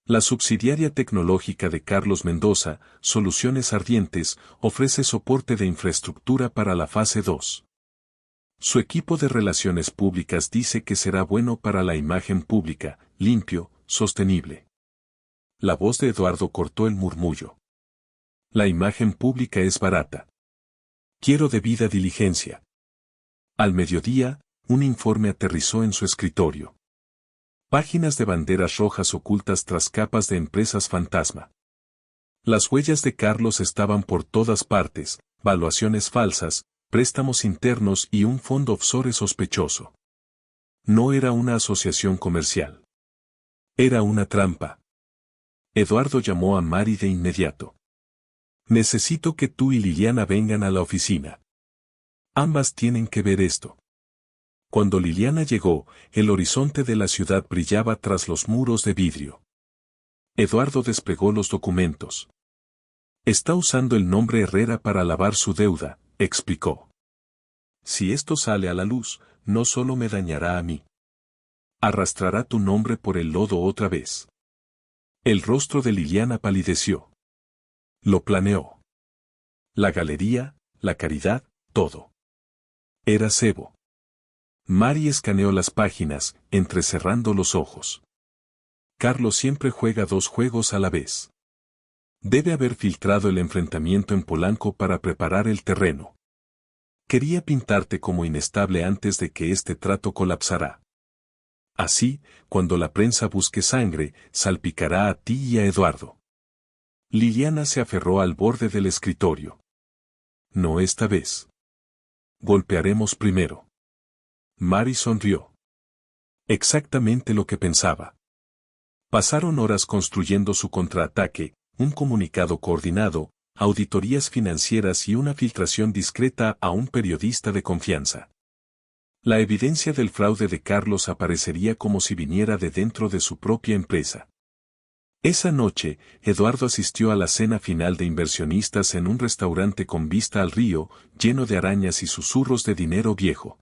La subsidiaria tecnológica de Carlos Mendoza, Soluciones Ardientes, ofrece soporte de infraestructura para la fase 2. Su equipo de relaciones públicas dice que será bueno para la imagen pública, limpio, sostenible. La voz de Eduardo cortó el murmullo. La imagen pública es barata. Quiero debida diligencia. Al mediodía, un informe aterrizó en su escritorio. Páginas de banderas rojas ocultas tras capas de empresas fantasma. Las huellas de Carlos estaban por todas partes: valuaciones falsas, préstamos internos y un fondo offshore sospechoso. No era una asociación comercial. Era una trampa. Eduardo llamó a Mari de inmediato. Necesito que tú y Liliana vengan a la oficina. Ambas tienen que ver esto. Cuando Liliana llegó, el horizonte de la ciudad brillaba tras los muros de vidrio. Eduardo desplegó los documentos. Está usando el nombre Herrera para lavar su deuda, explicó. Si esto sale a la luz, no solo me dañará a mí. Arrastrará tu nombre por el lodo otra vez. El rostro de Liliana palideció. Lo planeó. La galería, la caridad, todo. Era cebo. Mari escaneó las páginas, entrecerrando los ojos. Carlos siempre juega dos juegos a la vez. Debe haber filtrado el enfrentamiento en Polanco para preparar el terreno. Quería pintarte como inestable antes de que este trato colapsará. Así, cuando la prensa busque sangre, salpicará a ti y a Eduardo. Liliana se aferró al borde del escritorio. No esta vez. Golpearemos primero. Mari sonrió. Exactamente lo que pensaba. Pasaron horas construyendo su contraataque, un comunicado coordinado, auditorías financieras y una filtración discreta a un periodista de confianza. La evidencia del fraude de Carlos aparecería como si viniera de dentro de su propia empresa. Esa noche, Eduardo asistió a la cena final de inversionistas en un restaurante con vista al río, lleno de arañas y susurros de dinero viejo.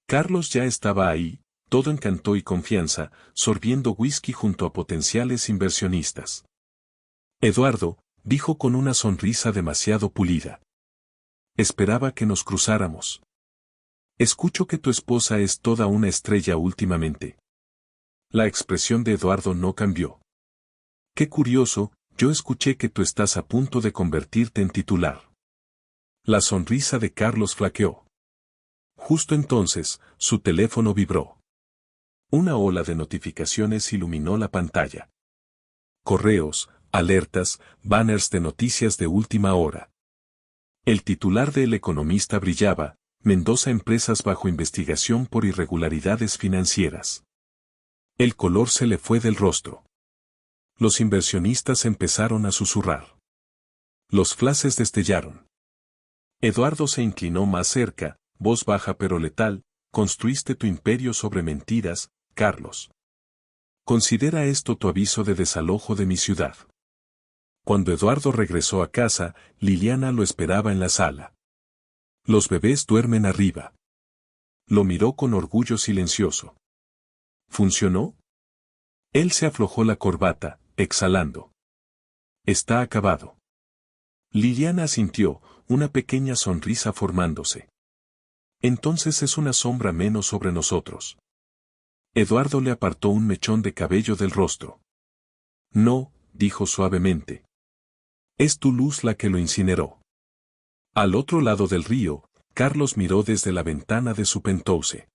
Carlos ya estaba ahí, todo encanto y confianza, sorbiendo whisky junto a potenciales inversionistas. Eduardo, dijo con una sonrisa demasiado pulida. Esperaba que nos cruzáramos. Escucho que tu esposa es toda una estrella últimamente. La expresión de Eduardo no cambió. Qué curioso, yo escuché que tú estás a punto de convertirte en titular. La sonrisa de Carlos flaqueó. Justo entonces, su teléfono vibró. Una ola de notificaciones iluminó la pantalla. Correos, alertas, banners de noticias de última hora. El titular de El Economista brillaba: Mendoza Empresas bajo investigación por irregularidades financieras. El color se le fue del rostro. Los inversionistas empezaron a susurrar. Los flashes destellaron. Eduardo se inclinó más cerca, voz baja pero letal: construiste tu imperio sobre mentiras, Carlos. Considera esto tu aviso de desalojo de mi ciudad. Cuando Eduardo regresó a casa, Liliana lo esperaba en la sala. Los bebés duermen arriba. Lo miró con orgullo silencioso. ¿Funcionó? Él se aflojó la corbata, exhalando. Está acabado. Liliana asintió, una pequeña sonrisa formándose. Entonces es una sombra menos sobre nosotros. Eduardo le apartó un mechón de cabello del rostro. No, dijo suavemente. Es tu luz la que lo incineró. Al otro lado del río, Carlos miró desde la ventana de su penthouse.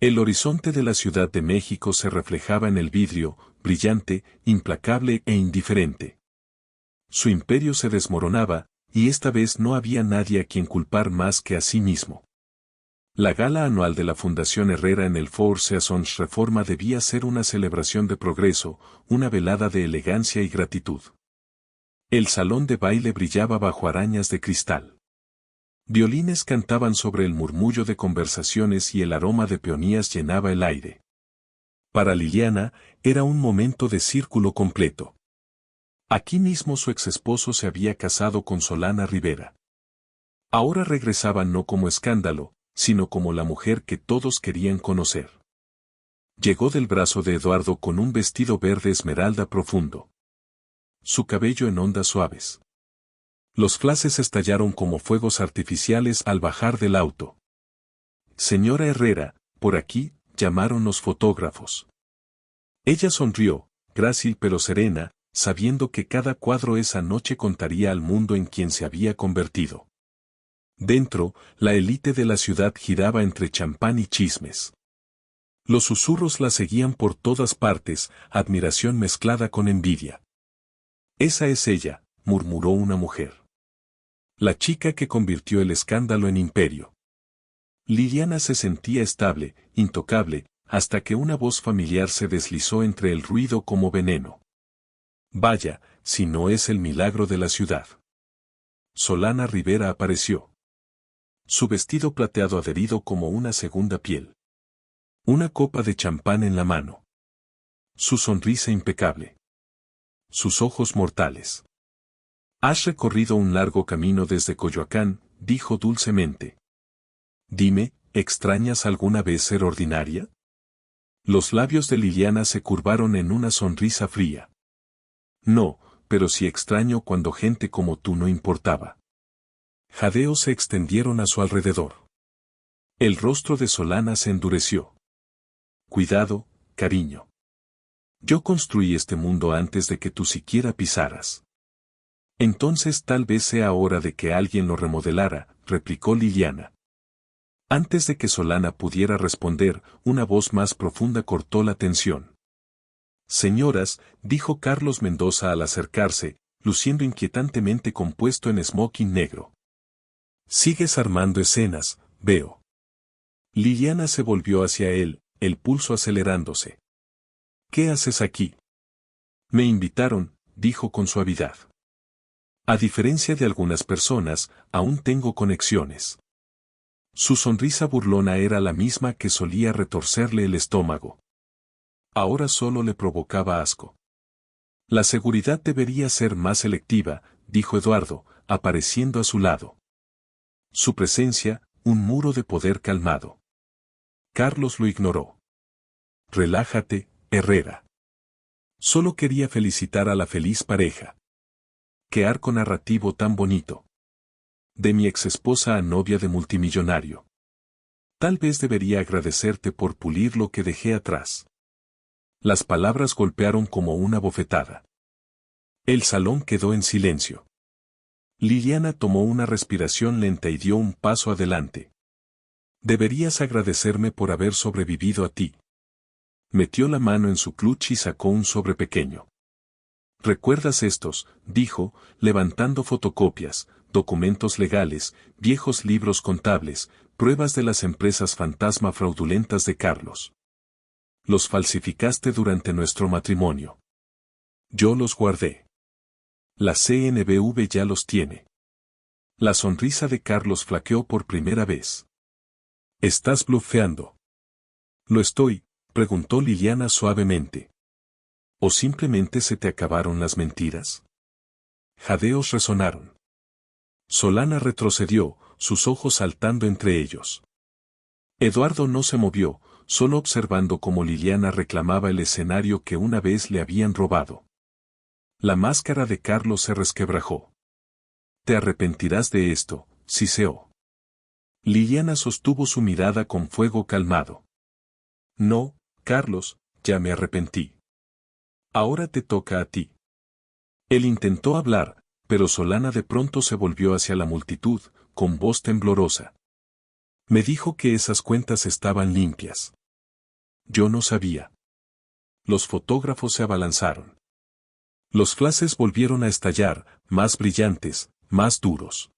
El horizonte de la Ciudad de México se reflejaba en el vidrio, brillante, implacable e indiferente. Su imperio se desmoronaba, y esta vez no había nadie a quien culpar más que a sí mismo. La gala anual de la Fundación Herrera en el Four Seasons Reforma debía ser una celebración de progreso, una velada de elegancia y gratitud. El salón de baile brillaba bajo arañas de cristal. Violines cantaban sobre el murmullo de conversaciones y el aroma de peonías llenaba el aire. Para Liliana, era un momento de círculo completo. Aquí mismo su exesposo se había casado con Solana Rivera. Ahora regresaba no como escándalo, sino como la mujer que todos querían conocer. Llegó del brazo de Eduardo con un vestido verde esmeralda profundo. Su cabello en ondas suaves. Los flashes estallaron como fuegos artificiales al bajar del auto. Señora Herrera, por aquí, llamaron los fotógrafos. Ella sonrió, grácil pero serena, sabiendo que cada cuadro esa noche contaría al mundo en quien se había convertido. Dentro, la élite de la ciudad giraba entre champán y chismes. Los susurros la seguían por todas partes, admiración mezclada con envidia. Esa es ella, murmuró una mujer. La chica que convirtió el escándalo en imperio. Liliana se sentía estable, intocable, hasta que una voz familiar se deslizó entre el ruido como veneno. Vaya, si no es el milagro de la ciudad. Solana Rivera apareció. Su vestido plateado adherido como una segunda piel. Una copa de champán en la mano. Su sonrisa impecable. Sus ojos mortales. Has recorrido un largo camino desde Coyoacán, dijo dulcemente. Dime, ¿extrañas alguna vez ser ordinaria? Los labios de Liliana se curvaron en una sonrisa fría. No, pero sí extraño cuando gente como tú no importaba. Jadeos se extendieron a su alrededor. El rostro de Solana se endureció. Cuidado, cariño. Yo construí este mundo antes de que tú siquiera pisaras. Entonces tal vez sea hora de que alguien lo remodelara, replicó Liliana. Antes de que Solana pudiera responder, una voz más profunda cortó la tensión. Señoras, dijo Carlos Mendoza al acercarse, luciendo inquietantemente compuesto en smoking negro. Sigues armando escenas, veo. Liliana se volvió hacia él, el pulso acelerándose. ¿Qué haces aquí? Me invitaron, dijo con suavidad. A diferencia de algunas personas, aún tengo conexiones. Su sonrisa burlona era la misma que solía retorcerle el estómago. Ahora solo le provocaba asco. La seguridad debería ser más selectiva, dijo Eduardo, apareciendo a su lado. Su presencia, un muro de poder calmado. Carlos lo ignoró. Relájate, Herrera. Solo quería felicitar a la feliz pareja. Qué arco narrativo tan bonito. De mi exesposa a novia de multimillonario. Tal vez debería agradecerte por pulir lo que dejé atrás. Las palabras golpearon como una bofetada. El salón quedó en silencio. Liliana tomó una respiración lenta y dio un paso adelante. Deberías agradecerme por haber sobrevivido a ti. Metió la mano en su clutch y sacó un sobre pequeño. ¿Recuerdas estos?, dijo, levantando fotocopias, documentos legales, viejos libros contables, pruebas de las empresas fantasma fraudulentas de Carlos. Los falsificaste durante nuestro matrimonio. Yo los guardé. La CNBV ya los tiene. La sonrisa de Carlos flaqueó por primera vez. ¿Estás blufeando? Lo estoy, preguntó Liliana suavemente. ¿O simplemente se te acabaron las mentiras? Jadeos resonaron. Solana retrocedió, sus ojos saltando entre ellos. Eduardo no se movió, solo observando cómo Liliana reclamaba el escenario que una vez le habían robado. La máscara de Carlos se resquebrajó. Te arrepentirás de esto, siseó. Liliana sostuvo su mirada con fuego calmado. No, Carlos, ya me arrepentí. Ahora te toca a ti. Él intentó hablar, pero Solana de pronto se volvió hacia la multitud, con voz temblorosa. Me dijo que esas cuentas estaban limpias. Yo no sabía. Los fotógrafos se abalanzaron. Los flashes volvieron a estallar, más brillantes, más duros.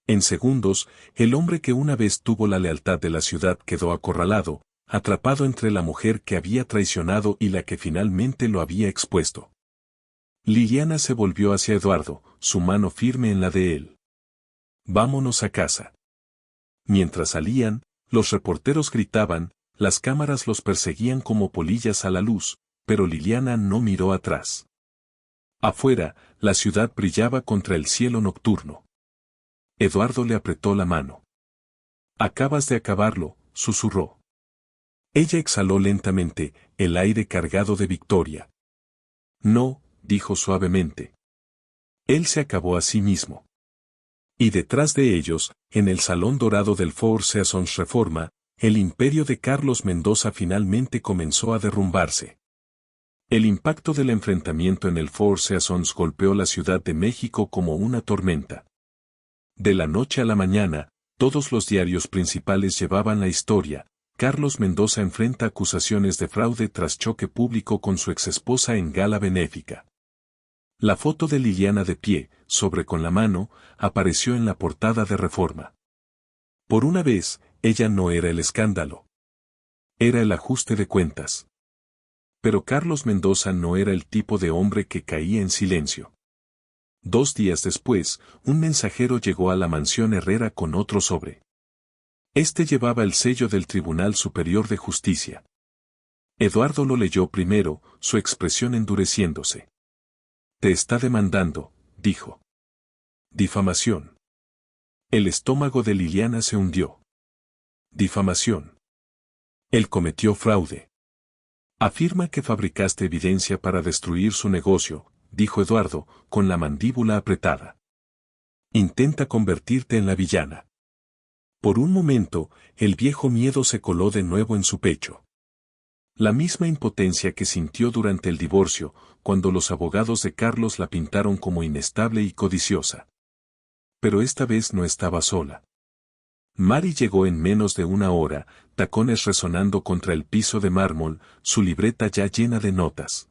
En segundos, el hombre que una vez tuvo la lealtad de la ciudad quedó acorralado, atrapado entre la mujer que había traicionado y la que finalmente lo había expuesto. Liliana se volvió hacia Eduardo, su mano firme en la de él. Vámonos a casa. Mientras salían, los reporteros gritaban, las cámaras los perseguían como polillas a la luz, pero Liliana no miró atrás. Afuera, la ciudad brillaba contra el cielo nocturno. Eduardo le apretó la mano. Acabas de acabarlo, susurró. Ella exhaló lentamente, el aire cargado de victoria. No, dijo suavemente. Él se acabó a sí mismo. Y detrás de ellos, en el salón dorado del Four Seasons Reforma, el imperio de Carlos Mendoza finalmente comenzó a derrumbarse. El impacto del enfrentamiento en el Four Seasons golpeó la Ciudad de México como una tormenta. De la noche a la mañana, todos los diarios principales llevaban la historia. Carlos Mendoza enfrenta acusaciones de fraude tras choque público con su exesposa en gala benéfica. La foto de Liliana de pie, sobre con la mano, apareció en la portada de Reforma. Por una vez, ella no era el escándalo. Era el ajuste de cuentas. Pero Carlos Mendoza no era el tipo de hombre que caía en silencio. 2 días después, un mensajero llegó a la mansión Herrera con otro sobre. Este llevaba el sello del Tribunal Superior de Justicia. Eduardo lo leyó primero, su expresión endureciéndose. Te está demandando, dijo. Difamación. El estómago de Liliana se hundió. Difamación. Él cometió fraude. Afirma que fabricaste evidencia para destruir su negocio, dijo Eduardo, con la mandíbula apretada. Intenta convertirte en la villana. Por un momento, el viejo miedo se coló de nuevo en su pecho. La misma impotencia que sintió durante el divorcio, cuando los abogados de Carlos la pintaron como inestable y codiciosa. Pero esta vez no estaba sola. Mari llegó en menos de 1 hora, tacones resonando contra el piso de mármol, su libreta ya llena de notas.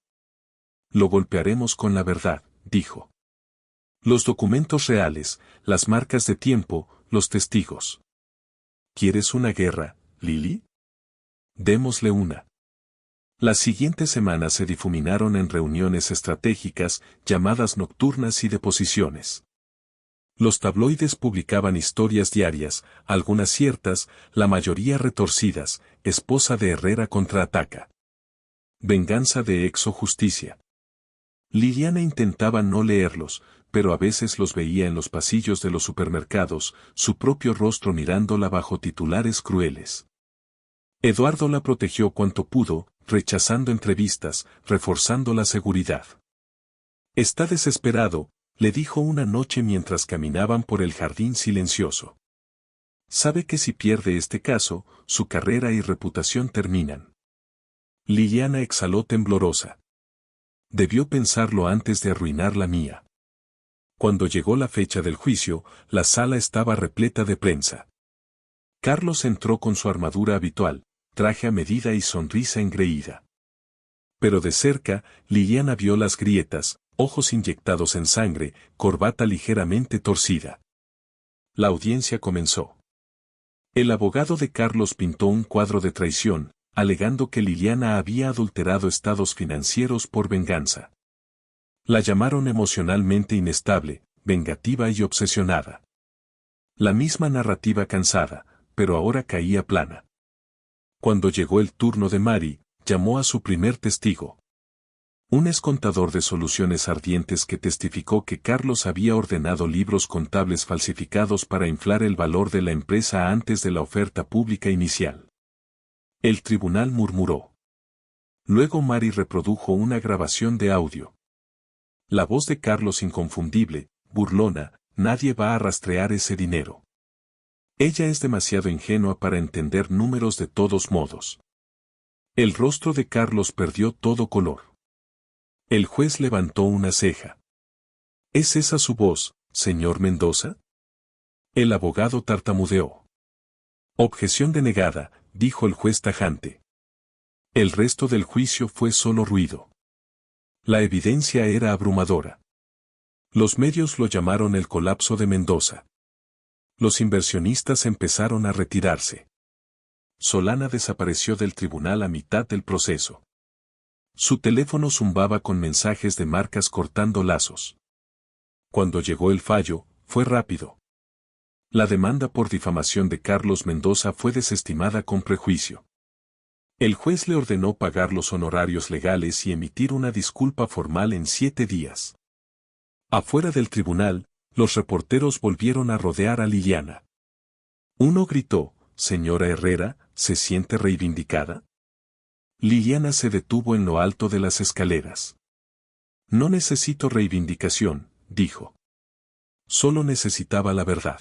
Lo golpearemos con la verdad, dijo. Los documentos reales, las marcas de tiempo, los testigos. ¿Quieres una guerra, Lili? Démosle una. Las siguientes semanas se difuminaron en reuniones estratégicas, llamadas nocturnas y deposiciones. Los tabloides publicaban historias diarias, algunas ciertas, la mayoría retorcidas. Esposa de Herrera contraataca. Venganza de Exo Justicia. Liliana intentaba no leerlos, pero a veces los veía en los pasillos de los supermercados, su propio rostro mirándola bajo titulares crueles. Eduardo la protegió cuanto pudo, rechazando entrevistas, reforzando la seguridad. Está desesperado, le dijo una noche mientras caminaban por el jardín silencioso. Sabe que si pierde este caso, su carrera y reputación terminan. Liliana exhaló temblorosa. Debió pensarlo antes de arruinar la mía. Cuando llegó la fecha del juicio, la sala estaba repleta de prensa. Carlos entró con su armadura habitual, traje a medida y sonrisa engreída. Pero de cerca, Liliana vio las grietas, ojos inyectados en sangre, corbata ligeramente torcida. La audiencia comenzó. El abogado de Carlos pintó un cuadro de traición, alegando que Liliana había adulterado estados financieros por venganza. La llamaron emocionalmente inestable, vengativa y obsesionada. La misma narrativa cansada, pero ahora caía plana. Cuando llegó el turno de Mari, llamó a su primer testigo. Un excontador de soluciones ardientes que testificó que Carlos había ordenado libros contables falsificados para inflar el valor de la empresa antes de la oferta pública inicial. El tribunal murmuró. Luego Mari reprodujo una grabación de audio. La voz de Carlos inconfundible, burlona, nadie va a rastrear ese dinero. Ella es demasiado ingenua para entender números de todos modos. El rostro de Carlos perdió todo color. El juez levantó una ceja. ¿Es esa su voz, señor Mendoza? El abogado tartamudeó. Objeción denegada, dijo el juez tajante. El resto del juicio fue solo ruido. La evidencia era abrumadora. Los medios lo llamaron el colapso de Mendoza. Los inversionistas empezaron a retirarse. Solana desapareció del tribunal a mitad del proceso. Su teléfono zumbaba con mensajes de marcas cortando lazos. Cuando llegó el fallo, fue rápido. La demanda por difamación de Carlos Mendoza fue desestimada con prejuicio. El juez le ordenó pagar los honorarios legales y emitir una disculpa formal en 7 días. Afuera del tribunal, los reporteros volvieron a rodear a Liliana. Uno gritó, «Señora Herrera, ¿se siente reivindicada?» Liliana se detuvo en lo alto de las escaleras. «No necesito reivindicación», dijo. Solo necesitaba la verdad.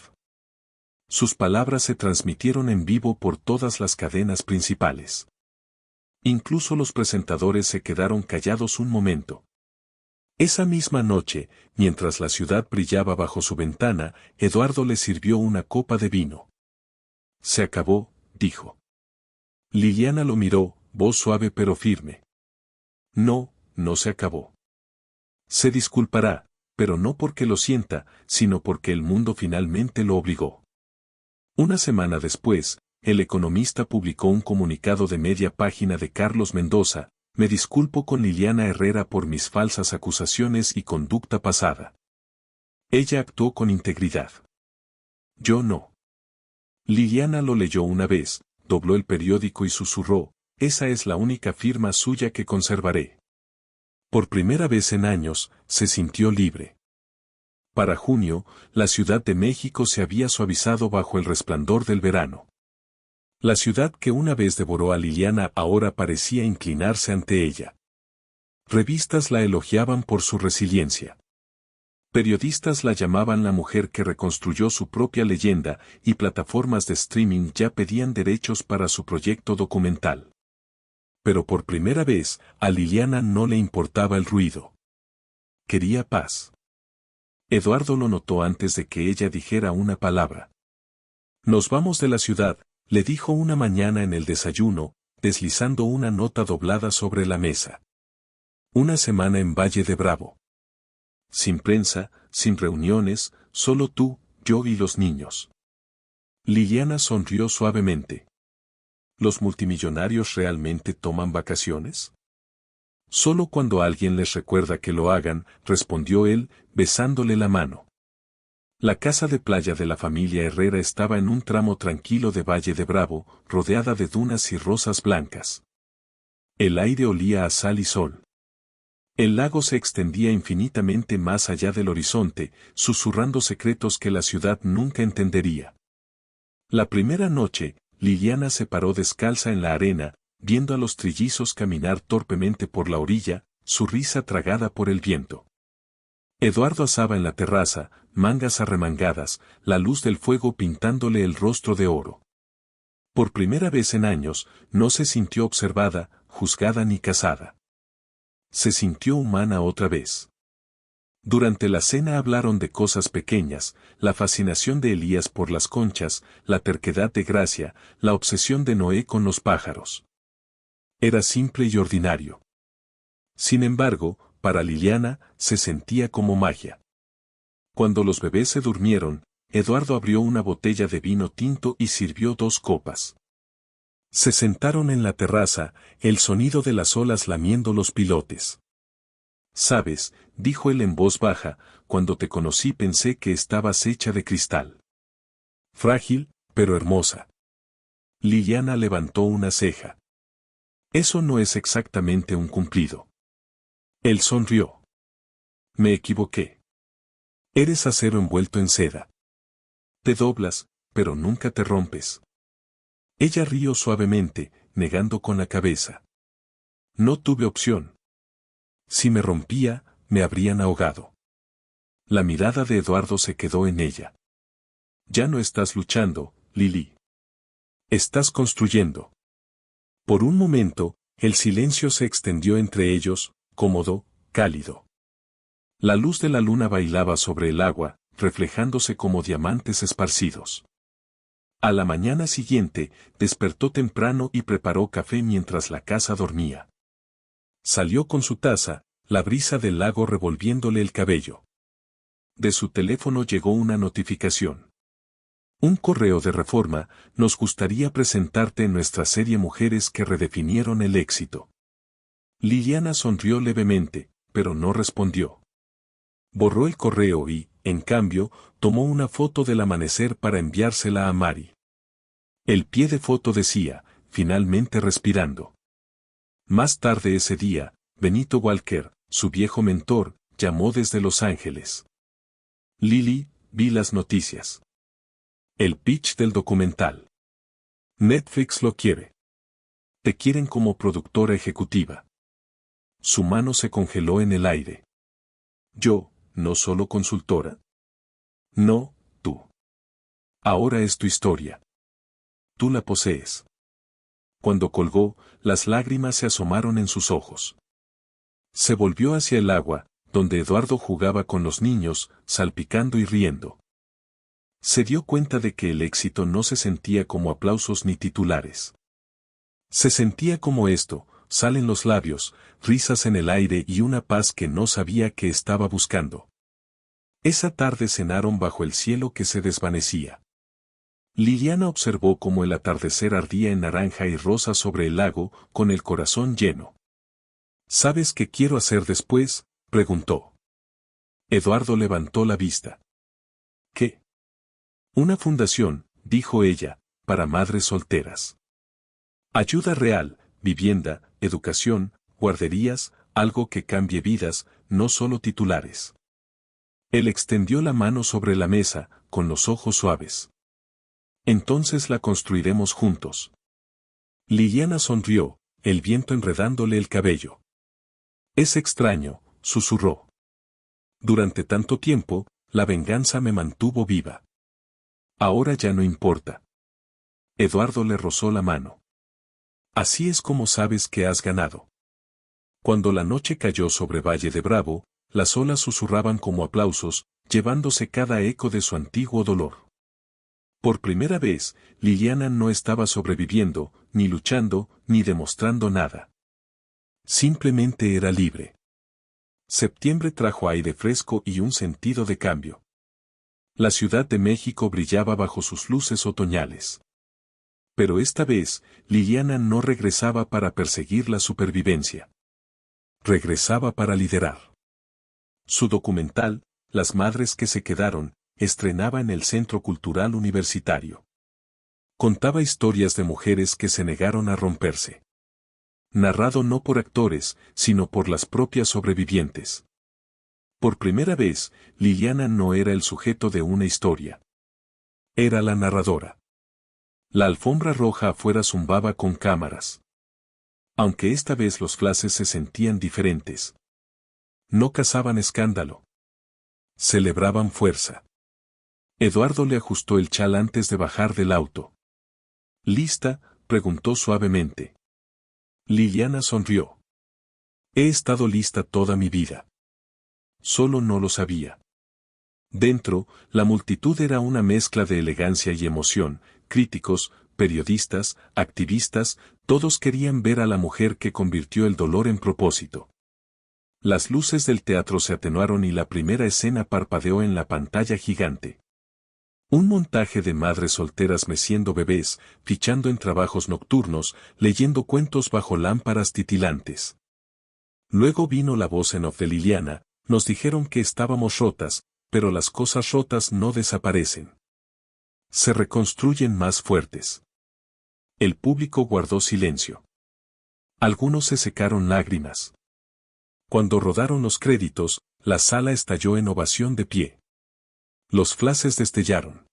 Sus palabras se transmitieron en vivo por todas las cadenas principales. Incluso los presentadores se quedaron callados un momento. Esa misma noche, mientras la ciudad brillaba bajo su ventana, Eduardo le sirvió una copa de vino. «Se acabó», dijo. Liliana lo miró, voz suave pero firme. «No, no se acabó. Se disculpará, pero no porque lo sienta, sino porque el mundo finalmente lo obligó». Una semana después, El Economista publicó un comunicado de media página de Carlos Mendoza: «Me disculpo con Liliana Herrera por mis falsas acusaciones y conducta pasada. Ella actuó con integridad. Yo no». Liliana lo leyó una vez, dobló el periódico y susurró: «Esa es la única firma suya que conservaré». Por primera vez en años, se sintió libre. Para junio, la Ciudad de México se había suavizado bajo el resplandor del verano. La ciudad que una vez devoró a Liliana ahora parecía inclinarse ante ella. Revistas la elogiaban por su resiliencia. Periodistas la llamaban la mujer que reconstruyó su propia leyenda, y plataformas de streaming ya pedían derechos para su proyecto documental. Pero por primera vez, a Liliana no le importaba el ruido. Quería paz. Eduardo lo notó antes de que ella dijera una palabra. «Nos vamos de la ciudad», le dijo una mañana en el desayuno, deslizando una nota doblada sobre la mesa. «Una semana en Valle de Bravo. Sin prensa, sin reuniones, solo tú, yo y los niños». Liliana sonrió suavemente. ¿Los multimillonarios realmente toman vacaciones? «Solo cuando alguien les recuerda que lo hagan», respondió él, besándole la mano. La casa de playa de la familia Herrera estaba en un tramo tranquilo de Valle de Bravo, rodeada de dunas y rosas blancas. El aire olía a sal y sol. El lago se extendía infinitamente más allá del horizonte, susurrando secretos que la ciudad nunca entendería. La primera noche, Liliana se paró descalza en la arena, viendo a los trillizos caminar torpemente por la orilla, su risa tragada por el viento. Eduardo asaba en la terraza, mangas arremangadas, la luz del fuego pintándole el rostro de oro. Por primera vez en años, no se sintió observada, juzgada ni casada. Se sintió humana otra vez. Durante la cena hablaron de cosas pequeñas, la fascinación de Elías por las conchas, la terquedad de Gracia, la obsesión de Noé con los pájaros. Era simple y ordinario. Sin embargo, para Liliana, se sentía como magia. Cuando los bebés se durmieron, Eduardo abrió una botella de vino tinto y sirvió 2 copas. Se sentaron en la terraza, el sonido de las olas lamiendo los pilotes. «Sabes», dijo él en voz baja, «cuando te conocí pensé que estabas hecha de cristal. Frágil, pero hermosa». Liliana levantó una ceja. «Eso no es exactamente un cumplido». Él sonrió. «Me equivoqué. Eres acero envuelto en seda. Te doblas, pero nunca te rompes». Ella rió suavemente, negando con la cabeza. «No tuve opción. Si me rompía, me habrían ahogado». La mirada de Eduardo se quedó en ella. «Ya no estás luchando, Lili. Estás construyendo». Por un momento, el silencio se extendió entre ellos, cómodo, cálido. La luz de la luna bailaba sobre el agua, reflejándose como diamantes esparcidos. A la mañana siguiente, despertó temprano y preparó café mientras la casa dormía. Salió con su taza, la brisa del lago revolviéndole el cabello. De su teléfono llegó una notificación. «Un correo de Reforma, nos gustaría presentarte en nuestra serie Mujeres que redefinieron el éxito». Liliana sonrió levemente, pero no respondió. Borró el correo y, en cambio, tomó una foto del amanecer para enviársela a Mari. El pie de foto decía, «finalmente respirando». Más tarde ese día, Benito Walker, su viejo mentor, llamó desde Los Ángeles. «Lili, vi las noticias. El pitch del documental. Netflix lo quiere. Te quieren como productora ejecutiva». Su mano se congeló en el aire. «Yo, no solo consultora». «No, tú. Ahora es tu historia. Tú la posees». Cuando colgó, las lágrimas se asomaron en sus ojos. Se volvió hacia el agua, donde Eduardo jugaba con los niños, salpicando y riendo. Se dio cuenta de que el éxito no se sentía como aplausos ni titulares. Se sentía como esto, sal en los labios, risas en el aire y una paz que no sabía que estaba buscando. Esa tarde cenaron bajo el cielo que se desvanecía. Liliana observó cómo el atardecer ardía en naranja y rosa sobre el lago, con el corazón lleno. «¿Sabes qué quiero hacer después?», preguntó. Eduardo levantó la vista. «¿Qué?». «Una fundación», dijo ella, «para madres solteras. Ayuda real, vivienda, educación, guarderías, algo que cambie vidas, no solo titulares». Él extendió la mano sobre la mesa, con los ojos suaves. «Entonces la construiremos juntos». Liliana sonrió, el viento enredándole el cabello. «Es extraño», susurró. «Durante tanto tiempo, la venganza me mantuvo viva. Ahora ya no importa». Eduardo le rozó la mano. «Así es como sabes que has ganado». Cuando la noche cayó sobre Valle de Bravo, las olas susurraban como aplausos, llevándose cada eco de su antiguo dolor. Por primera vez, Liliana no estaba sobreviviendo, ni luchando, ni demostrando nada. Simplemente era libre. Septiembre trajo aire fresco y un sentido de cambio. La Ciudad de México brillaba bajo sus luces otoñales. Pero esta vez, Liliana no regresaba para perseguir la supervivencia. Regresaba para liderar. Su documental, Las Madres que se quedaron, estrenaba en el Centro Cultural Universitario. Contaba historias de mujeres que se negaron a romperse. narrado no por actores, sino por las propias sobrevivientes. Por primera vez, Liliana no era el sujeto de una historia. Era la narradora. La alfombra roja afuera zumbaba con cámaras. Aunque esta vez los flashes se sentían diferentes. No cazaban escándalo. Celebraban fuerza. Eduardo le ajustó el chal antes de bajar del auto. ¿Lista?, preguntó suavemente. Liliana sonrió. He estado lista toda mi vida. Solo no lo sabía. Dentro, la multitud era una mezcla de elegancia y emoción, críticos, periodistas, activistas, todos querían ver a la mujer que convirtió el dolor en propósito. Las luces del teatro se atenuaron y la primera escena parpadeó en la pantalla gigante. Un montaje de madres solteras meciendo bebés, fichando en trabajos nocturnos, leyendo cuentos bajo lámparas titilantes. Luego vino la voz en off de Liliana, nos dijeron que estábamos rotas, pero las cosas rotas no desaparecen. Se reconstruyen más fuertes. El público guardó silencio. Algunos se secaron lágrimas. Cuando rodaron los créditos, la sala estalló en ovación de pie. Los flashes destellaron.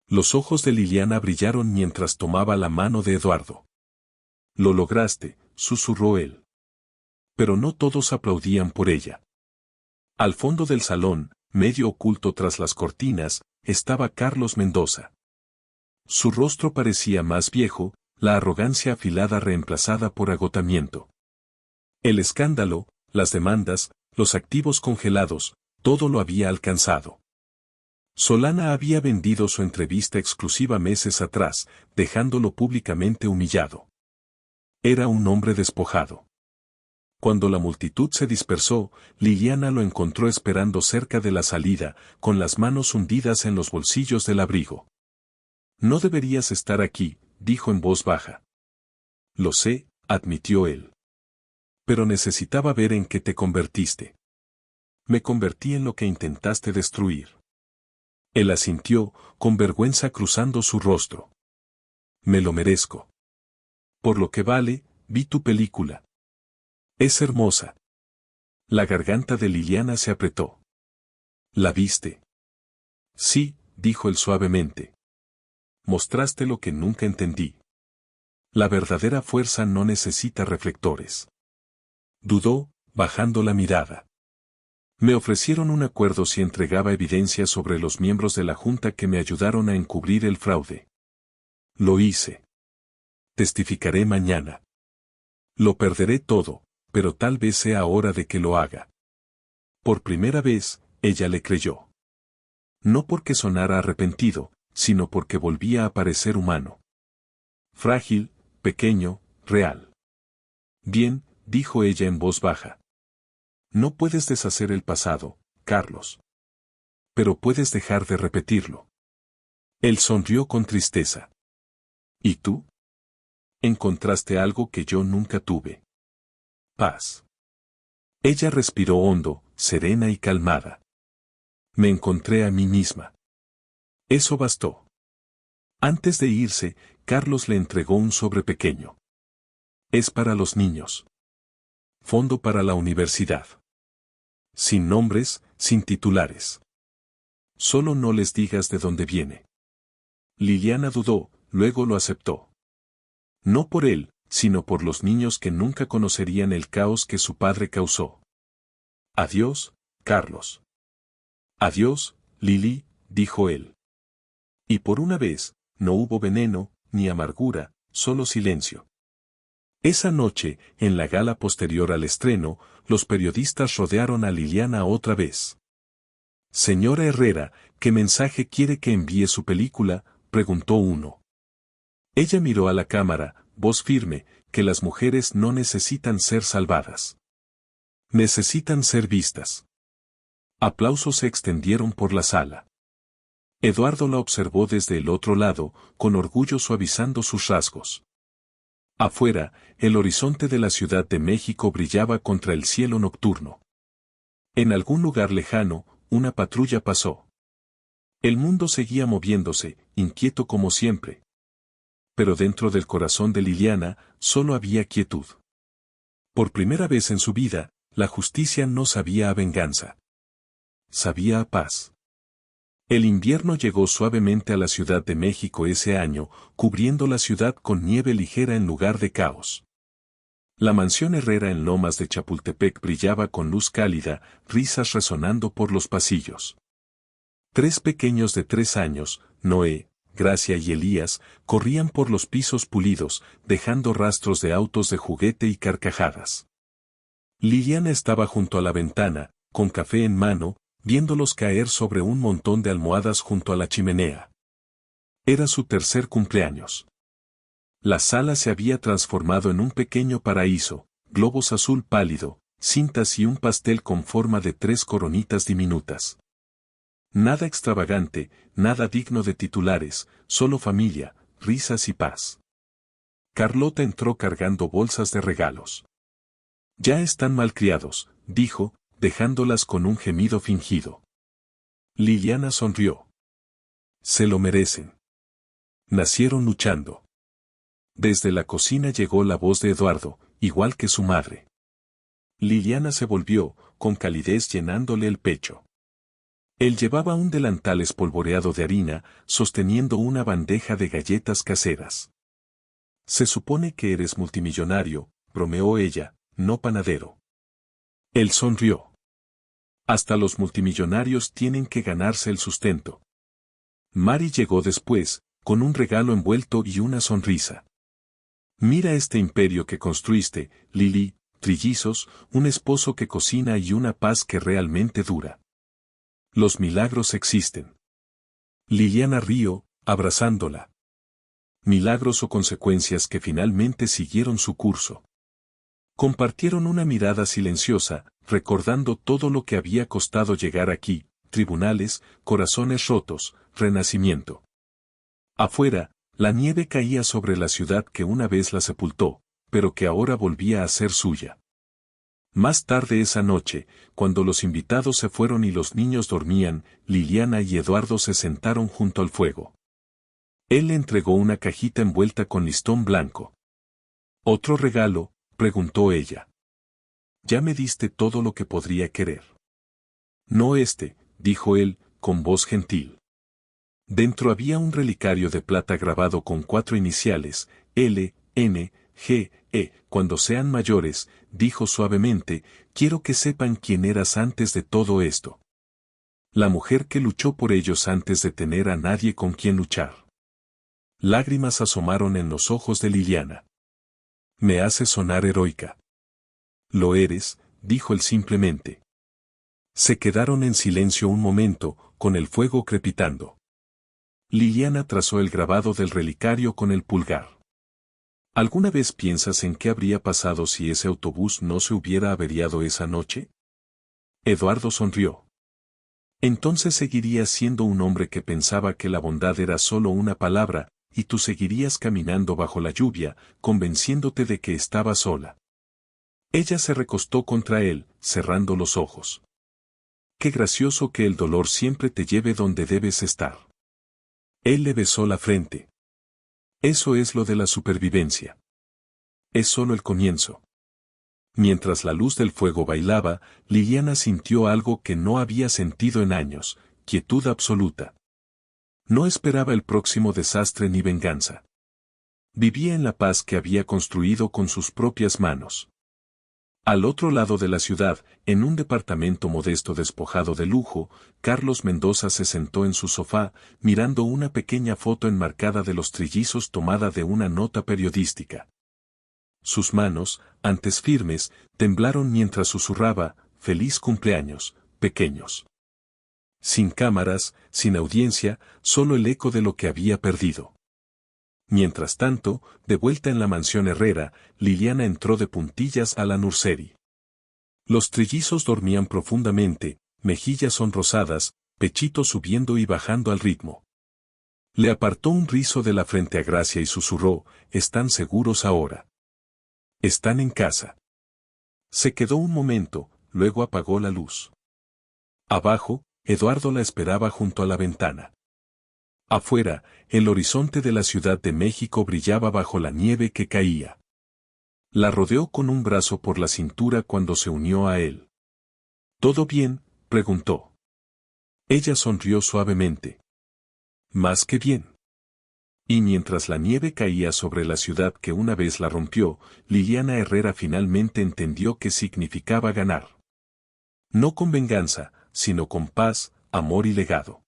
Los ojos de Liliana brillaron mientras tomaba la mano de Eduardo. Lo lograste, susurró él. Pero no todos aplaudían por ella. Al fondo del salón, medio oculto tras las cortinas, estaba Carlos Mendoza. Su rostro parecía más viejo, la arrogancia afilada reemplazada por agotamiento. El escándalo, las demandas, los activos congelados, todo lo había alcanzado. Solana había vendido su entrevista exclusiva meses atrás, dejándolo públicamente humillado. Era un hombre despojado. Cuando la multitud se dispersó, Liliana lo encontró esperando cerca de la salida, con las manos hundidas en los bolsillos del abrigo. No deberías estar aquí, dijo en voz baja. Lo sé, admitió él. Pero necesitaba ver en qué te convertiste. Me convertí en lo que intentaste destruir. Él asintió, con vergüenza cruzando su rostro. Me lo merezco. Por lo que vale, vi tu película. Es hermosa. La garganta de Liliana se apretó. ¿La viste? Sí, dijo él suavemente. Mostraste lo que nunca entendí. La verdadera fuerza no necesita reflectores. Dudó, bajando la mirada. Me ofrecieron un acuerdo si entregaba evidencia sobre los miembros de la Junta que me ayudaron a encubrir el fraude. Lo hice. Testificaré mañana. Lo perderé todo, pero tal vez sea hora de que lo haga. Por primera vez, ella le creyó. No porque sonara arrepentido, sino porque volvía a parecer humano. Frágil, pequeño, real. Bien, dijo ella en voz baja. No puedes deshacer el pasado, Carlos. Pero puedes dejar de repetirlo. Él sonrió con tristeza. ¿Y tú? Encontraste algo que yo nunca tuve. Paz. Ella respiró hondo, serena y calmada. Me encontré a mí misma. Eso bastó. Antes de irse, Carlos le entregó un sobre pequeño. Es para los niños. Fondo para la universidad. Sin nombres, sin titulares. Solo no les digas de dónde viene. Liliana dudó, luego lo aceptó. No por él, sino por los niños que nunca conocerían el caos que su padre causó. Adiós, Carlos. Adiós, Lili, dijo él. Y por una vez, no hubo veneno, ni amargura, solo silencio. Esa noche, en la gala posterior al estreno, los periodistas rodearon a Liliana otra vez. Señora Herrera, ¿qué mensaje quiere que envíe su película?, preguntó uno. Ella miró a la cámara, voz firme, que las mujeres no necesitan ser salvadas. Necesitan ser vistas. Aplausos se extendieron por la sala. Eduardo la observó desde el otro lado, con orgullo suavizando sus rasgos. Afuera, el horizonte de la Ciudad de México brillaba contra el cielo nocturno. En algún lugar lejano, una patrulla pasó. El mundo seguía moviéndose, inquieto como siempre. Pero dentro del corazón de Liliana, solo había quietud. Por primera vez en su vida, la justicia no sabía a venganza. Sabía a paz. El invierno llegó suavemente a la Ciudad de México ese año, cubriendo la ciudad con nieve ligera en lugar de caos. La mansión Herrera en Lomas de Chapultepec brillaba con luz cálida, risas resonando por los pasillos. 3 pequeños de 3 años, Noé, Gracia y Elías, corrían por los pisos pulidos, dejando rastros de autos de juguete y carcajadas. Liliana estaba junto a la ventana, con café en mano, viéndolos caer sobre un montón de almohadas junto a la chimenea. Era su tercer cumpleaños. La sala se había transformado en un pequeño paraíso, globos azul pálido, cintas y un pastel con forma de 3 coronitas diminutas. Nada extravagante, nada digno de titulares, solo familia, risas y paz. Carlota entró cargando bolsas de regalos. Ya están malcriados, dijo, dejándolas con un gemido fingido. Liliana sonrió. Se lo merecen. Nacieron luchando. Desde la cocina llegó la voz de Eduardo, igual que su madre. Liliana se volvió, con calidez llenándole el pecho. Él llevaba un delantal espolvoreado de harina, sosteniendo una bandeja de galletas caseras. Se supone que eres multimillonario, bromeó ella, no panadero. Él sonrió. Hasta los multimillonarios tienen que ganarse el sustento. Mari llegó después, con un regalo envuelto y una sonrisa. Mira este imperio que construiste, Lili, trillizos, un esposo que cocina y una paz que realmente dura. Los milagros existen. Liliana rió, abrazándola. Milagros o consecuencias que finalmente siguieron su curso. Compartieron una mirada silenciosa, recordando todo lo que había costado llegar aquí, tribunales, corazones rotos, renacimiento. Afuera, la nieve caía sobre la ciudad que una vez la sepultó, pero que ahora volvía a ser suya. Más tarde esa noche, cuando los invitados se fueron y los niños dormían, Liliana y Eduardo se sentaron junto al fuego. Él le entregó una cajita envuelta con listón blanco. ¿Otro regalo?, preguntó ella. Ya me diste todo lo que podría querer. No este, dijo él, con voz gentil. Dentro había un relicario de plata grabado con 4 iniciales, L, N, G, E. Cuando sean mayores, dijo suavemente, quiero que sepan quién eras antes de todo esto. La mujer que luchó por ellos antes de tener a nadie con quien luchar. Lágrimas asomaron en los ojos de Liliana. Me hace sonar heroica. Lo eres, dijo él simplemente. Se quedaron en silencio un momento, con el fuego crepitando. Liliana trazó el grabado del relicario con el pulgar. ¿Alguna vez piensas en qué habría pasado si ese autobús no se hubiera averiado esa noche? Eduardo sonrió. Entonces seguirías siendo un hombre que pensaba que la bondad era solo una palabra, y tú seguirías caminando bajo la lluvia, convenciéndote de que estaba sola. Ella se recostó contra él, cerrando los ojos. Qué gracioso que el dolor siempre te lleve donde debes estar. Él le besó la frente. Eso es lo de la supervivencia. Es solo el comienzo. Mientras la luz del fuego bailaba, Liliana sintió algo que no había sentido en años, quietud absoluta. No esperaba el próximo desastre ni venganza. Vivía en la paz que había construido con sus propias manos. Al otro lado de la ciudad, en un departamento modesto despojado de lujo, Carlos Mendoza se sentó en su sofá, mirando una pequeña foto enmarcada de los trillizos tomada de una nota periodística. Sus manos, antes firmes, temblaron mientras susurraba, «Feliz cumpleaños, pequeños». Sin cámaras, sin audiencia, solo el eco de lo que había perdido. Mientras tanto, de vuelta en la mansión Herrera, Liliana entró de puntillas a la nursery. Los trillizos dormían profundamente, mejillas sonrosadas, pechitos subiendo y bajando al ritmo. Le apartó un rizo de la frente a Gracia y susurró, «Están seguros ahora. Están en casa». Se quedó un momento, luego apagó la luz. Abajo, Eduardo la esperaba junto a la ventana. Afuera, el horizonte de la Ciudad de México brillaba bajo la nieve que caía. La rodeó con un brazo por la cintura cuando se unió a él. ¿Todo bien?, preguntó. Ella sonrió suavemente. Más que bien. Y mientras la nieve caía sobre la ciudad que una vez la rompió, Liliana Herrera finalmente entendió qué significaba ganar. No con venganza, sino con paz, amor y legado.